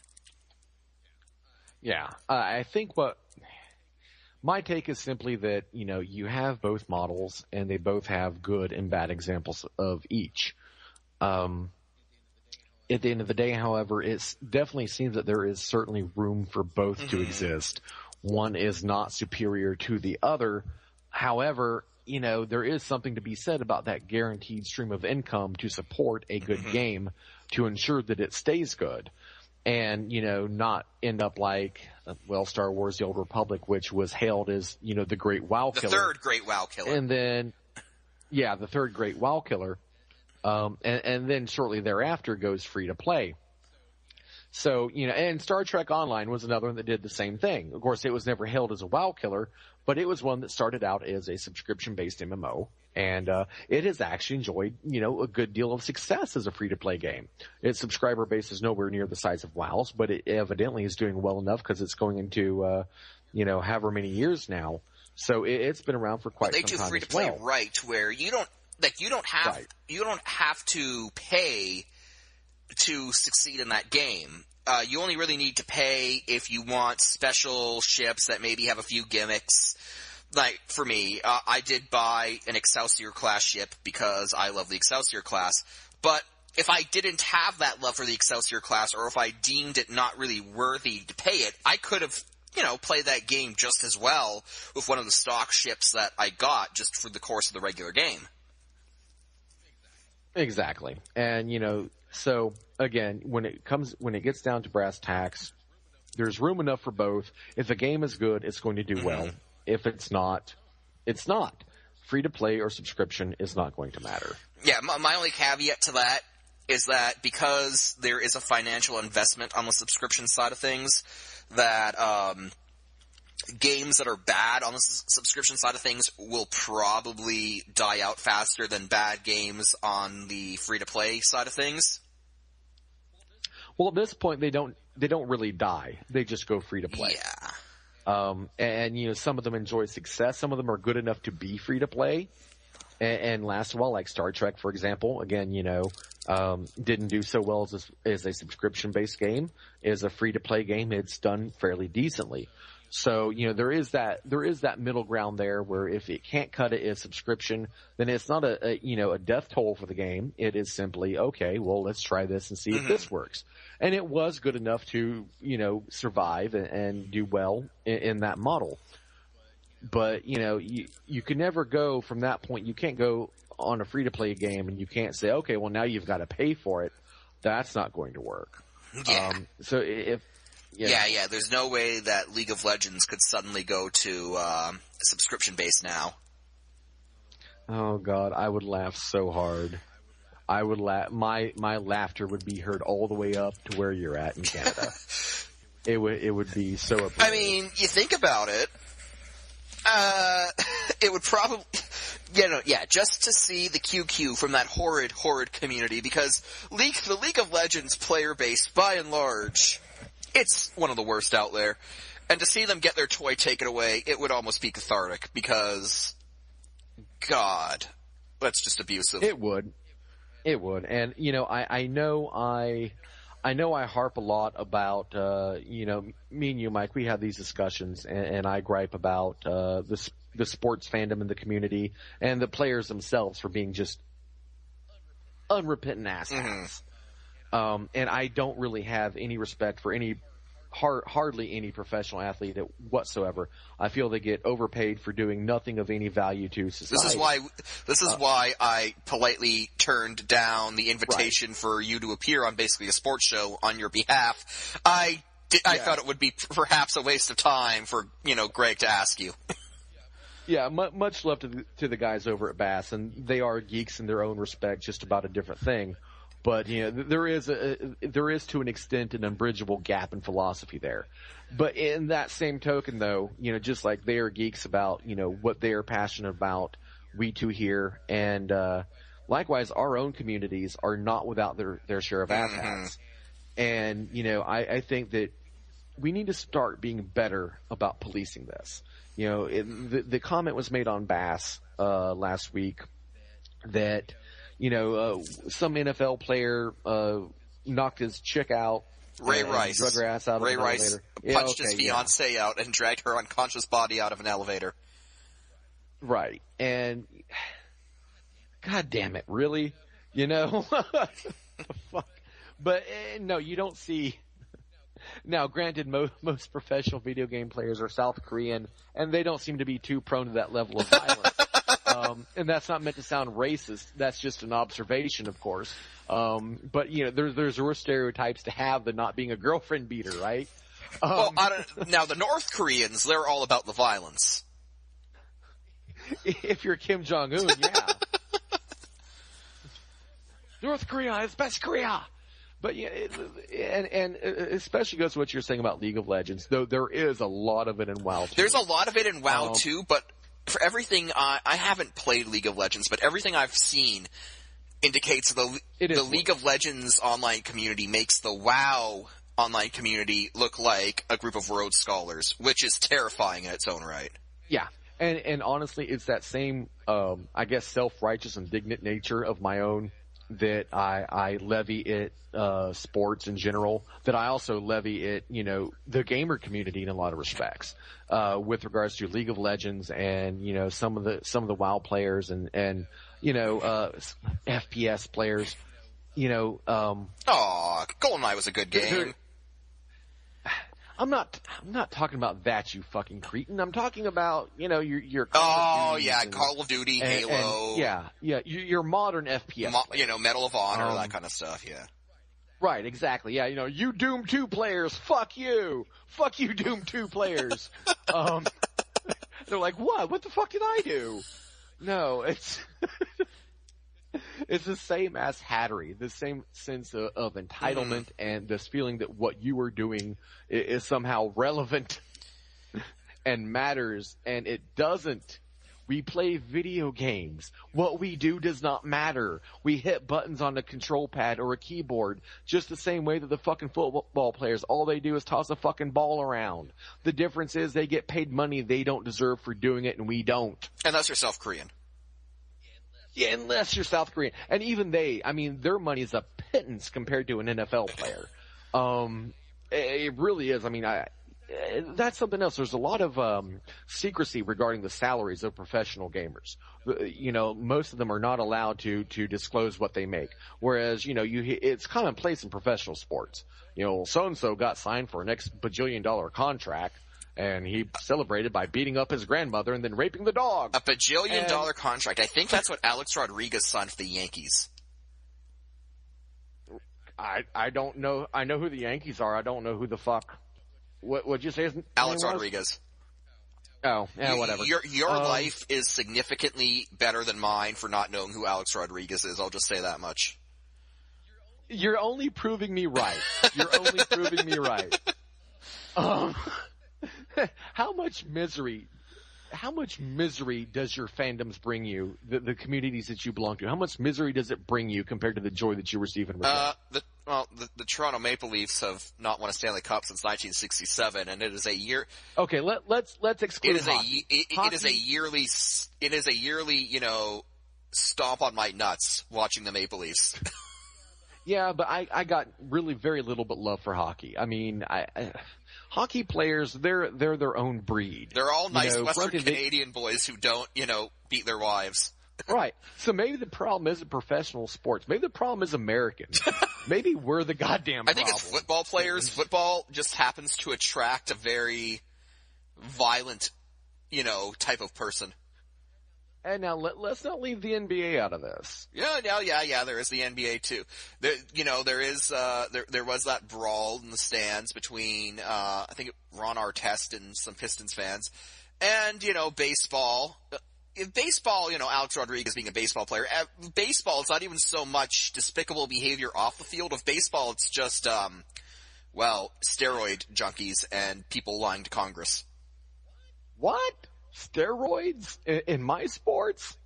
Yeah, I think my take is simply that, you have both models and they both have good and bad examples of each. At the end of the day, however, it definitely seems that there is certainly room for both to exist. one is not superior to the other. However, there is something to be said about that guaranteed stream of income to support a good game, to ensure that it stays good. And, not end up like, Star Wars The Old Republic, which was hailed as, the great WoW killer. The third great WoW killer. And then, the third great WoW killer. And then shortly thereafter goes free to play. So, and Star Trek Online was another one that did the same thing. Of course, it was never hailed as a WoW killer, but it was one that started out as a subscription-based MMO. And it has actually enjoyed, a good deal of success as a free-to-play game. Its subscriber base is nowhere near the size of WoW's, but it evidently is doing well enough because it's going into, however many years now. So it's been around for quite some time as well. They do free-to-play right, where you don't have to pay to succeed in that game. You only really need to pay if you want special ships that maybe have a few gimmicks. Like, for me, I did buy an Excelsior class ship because I love the Excelsior class. But if I didn't have that love for the Excelsior class, or if I deemed it not really worthy to pay it, I could have, played that game just as well with one of the stock ships that I got just for the course of the regular game. Exactly. And, so again, when it gets down to brass tacks, there's room enough for both. If a game is good, it's going to do well. If it's not, it's not. Free to play or subscription is not going to matter. Yeah, my only caveat to that is that because there is a financial investment on the subscription side of things, that games that are bad on the subscription side of things will probably die out faster than bad games on the free-to-play side of things. Well, at this point, they don't really die. They just go free to play. Yeah. And some of them enjoy success. Some of them are good enough to be free to play and last a while, like Star Trek, for example. Again, didn't do so well as a subscription-based game. As a free to play game, it's done fairly decently. So, there is that middle ground there where if it can't cut it as subscription, then it's not a death toll for the game. It is simply, okay, well, let's try this and see if this works. And it was good enough to, survive and do well in that model. But, you can never go from that point. You can't go on a free-to-play game and you can't say, okay, well, now you've got to pay for it. That's not going to work. Yeah. So if... Yeah. There's no way that League of Legends could suddenly go to subscription base now. Oh God, I would laugh so hard. I would laugh. My laughter would be heard all the way up to where you're at in Canada. It would be so appropriate. I mean, you think about it. It would probably, just to see the QQ from that horrid community, because the League of Legends player base, by and large, it's one of the worst out there. And to see them get their toy taken away, it would almost be cathartic, because, God, that's just abusive. It would. And, I know I harp a lot about, me and you, Mike, we have these discussions, and I gripe about the sports fandom in the community and the players themselves for being just unrepentant assholes. And I don't really have any respect for hardly any professional athlete whatsoever. I feel they get overpaid for doing nothing of any value to society. This is why I politely turned down the invitation for you to appear on basically a sports show on your behalf. I thought it would be perhaps a waste of time for, Greg to ask you. Yeah, much love to the guys over at Bass, and they are geeks in their own respect, just about a different thing. But, there is to an extent an unbridgeable gap in philosophy there. But in that same token, though, just like they are geeks about, what they are passionate about, we too here. And, likewise, our own communities are not without their share of asshats. And, I think that we need to start being better about policing this. The comment was made on Bass, last week that, some NFL player knocked his chick out. Ray Rice. Drug her ass out of an elevator. Punched his fiancée out and dragged her unconscious body out of an elevator. Right. And, God damn it, really? What the fuck? But, no, you don't see... Now, granted, most professional video game players are South Korean, and they don't seem to be too prone to that level of violence. And that's not meant to sound racist. That's just an observation, of course. But there's worse stereotypes to have than not being a girlfriend beater, right? Well, now the North Koreans, they're all about the violence. If you're Kim Jong-un, yeah. North Korea is best Korea. But yeah, and especially goes to what you're saying about League of Legends, though there is a lot of it in WoW too. There's a lot of it in WoW too, but for everything, I haven't played League of Legends, but everything I've seen indicates the League of Legends online community makes the WoW online community look like a group of Rhodes Scholars, which is terrifying in its own right. Yeah. And honestly, it's that same, I guess, self-righteous, indignant nature of my own that I levy at sports in general, that I also levy at, the gamer community in a lot of respects, with regards to League of Legends and, some of the WoW players and FPS players, GoldenEye was a good game. I'm not talking about that, you fucking cretin. I'm talking about, your Call of Duty, Halo. Your modern FPS. Medal of Honor, that kind of stuff, yeah. Right, exactly. Yeah, you Doom 2 players, fuck you. Fuck you, Doom 2 players. They're like, what? What the fuck did I do? No, it's it's the same ass hattery, the same sense of entitlement and this feeling that what you are doing is somehow relevant and matters, and it doesn't. We play video games. What we do does not matter. We hit buttons on a control pad or a keyboard just the same way that the fucking football players, all they do is toss a fucking ball around. The difference is they get paid money they don't deserve for doing it, and we don't. Unless you're South Korean. Yeah, unless you're South Korean. And even their money is a pittance compared to an NFL player. It really is. That's something else. There's a lot of secrecy regarding the salaries of professional gamers. Most of them are not allowed to disclose what they make. Whereas, it's commonplace in professional sports. So-and-so got signed for an X bajillion-dollar contract, and he celebrated by beating up his grandmother and then raping the dog. A bajillion-dollar contract. I think that's what Alex Rodriguez signed for the Yankees. I don't know. I know who the Yankees are. I don't know who the fuck. What'd you say his name Alex was? Rodriguez. Oh, yeah, whatever. Your life is significantly better than mine for not knowing who Alex Rodriguez is. I'll just say that much. You're only proving me right. You're only proving me right. How much misery does your fandoms bring you, the communities that you belong to? How much misery does it bring you compared to the joy that you receive in return? The Toronto Maple Leafs have not won a Stanley Cup since 1967, and it is a year. Okay, let's exclude hockey. It is a yearly, stomp on my nuts watching the Maple Leafs. Yeah, but I got really very little but love for hockey. Hockey players, they're their own breed. They're all nice Western Canadian boys who don't, beat their wives. Right. So maybe the problem isn't professional sports. Maybe the problem is Americans. Maybe we're the goddamn problem. I think it's football players. Football just happens to attract a very violent, type of person. And now let's not leave the NBA out of this. Yeah. There is the NBA too. There was that brawl in the stands between, I think Ron Artest and some Pistons fans, and baseball. Baseball, Alex Rodriguez being a baseball player. Baseball, it's not even so much despicable behavior off the field of baseball. It's just, steroid junkies and people lying to Congress. What? Steroids in my sports?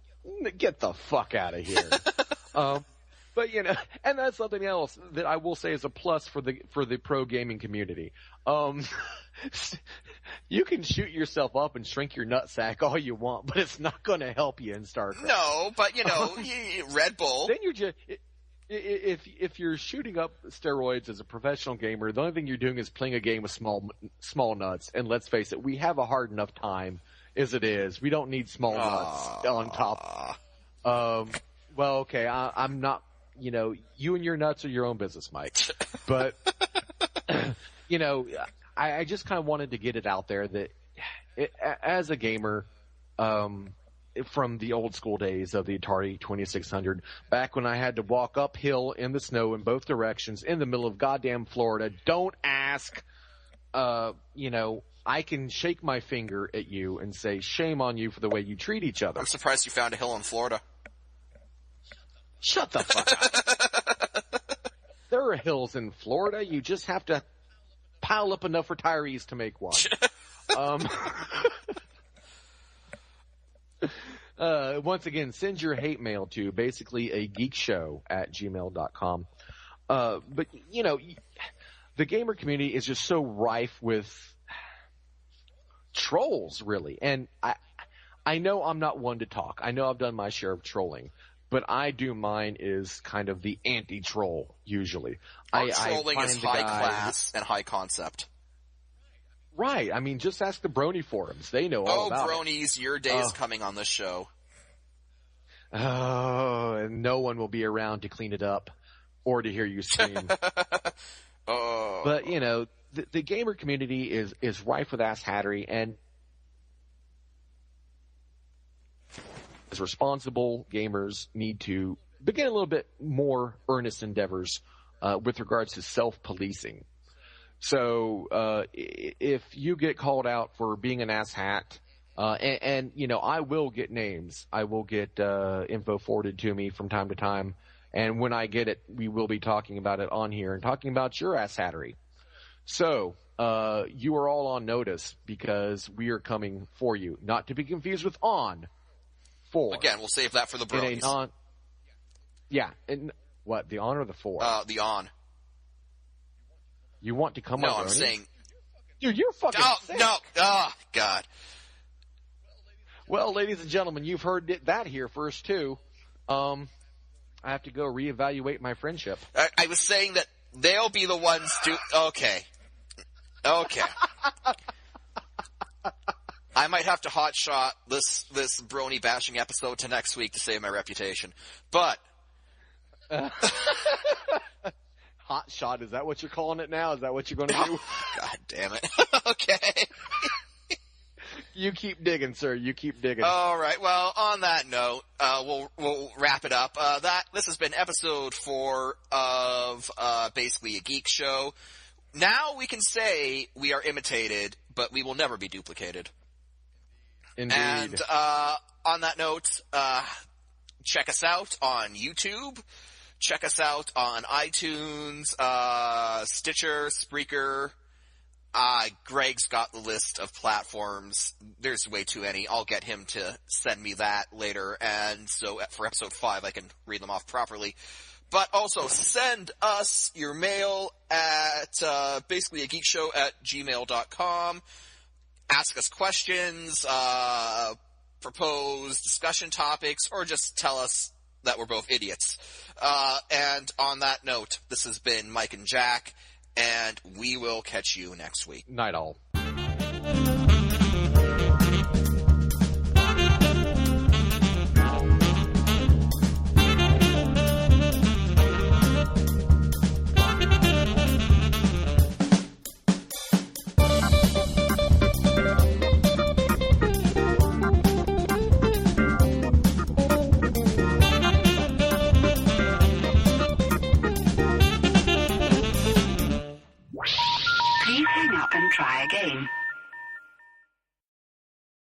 Get the fuck out of here. But and that's something else that I will say is a plus for the pro gaming community. You can shoot yourself up and shrink your nutsack all you want, but it's not going to help you in StarCraft. No, but Red Bull. Then you're just if you're shooting up steroids as a professional gamer, the only thing you're doing is playing a game with small nuts. And let's face it, we have a hard enough time as it is. We don't need small nuts on top. Well, okay, I'm not. You and your nuts are your own business, Mike. But I just kind of wanted to get it out there that as a gamer, from the old school days of the Atari 2600, back when I had to walk uphill in the snow in both directions in the middle of goddamn Florida, don't ask, I can shake my finger at you and say, shame on you for the way you treat each other. I'm surprised you found a hill in Florida. Shut the fuck up. There are hills in Florida. You just have to pile up enough retirees to make one. Once again, send your hate mail to basically a geekshow@gmail.com. But, the gamer community is just so rife with trolls, really. And I know I'm not one to talk. I know I've done my share of trolling. But I do mine is kind of the anti-troll, usually. Our trolling is high class and high concept. Right. I mean, just ask the Brony forums. They know all about Bronies, your day is coming on this show. Oh, and no one will be around to clean it up or to hear you scream. But, the gamer community is rife with asshattery, and as responsible gamers need to begin a little bit more earnest endeavors with regards to self-policing. So if you get called out for being an asshat, and I will get names, I will get info forwarded to me from time to time, and when I get it, we will be talking about it on here and talking about your asshattery. So you are all on notice because we are coming for you, not to be confused with on. For. Again, we'll save that for the bronies. And what, the on or the for? The on. You want to come on? No, I'm saying... Dude, you're fucking sick. No, oh, God. Well, ladies and gentlemen, you've heard that here first, too. I have to go reevaluate my friendship. I was saying that they'll be the ones to... Okay. I might have to hotshot this brony bashing episode to next week to save my reputation. But hotshot, is that what you're calling it now? Is that what you're going to do? God damn it. Okay. You keep digging, sir. You keep digging. All right. Well, on that note, we'll wrap it up. This has been episode 4 of basically a Geek Show. Now we can say we are imitated, but we will never be duplicated. Indeed. And on that note, check us out on YouTube. Check us out on iTunes, Stitcher, Spreaker. Greg's got the list of platforms. There's way too many. I'll get him to send me that later. And so for episode 5, I can read them off properly. But also send us your mail at basically a geekshow@gmail.com. Ask us questions, propose discussion topics, or just tell us that we're both idiots. And on that note, this has been Mike and Jack, and we will catch you next week. Night all. Please hang up and try again.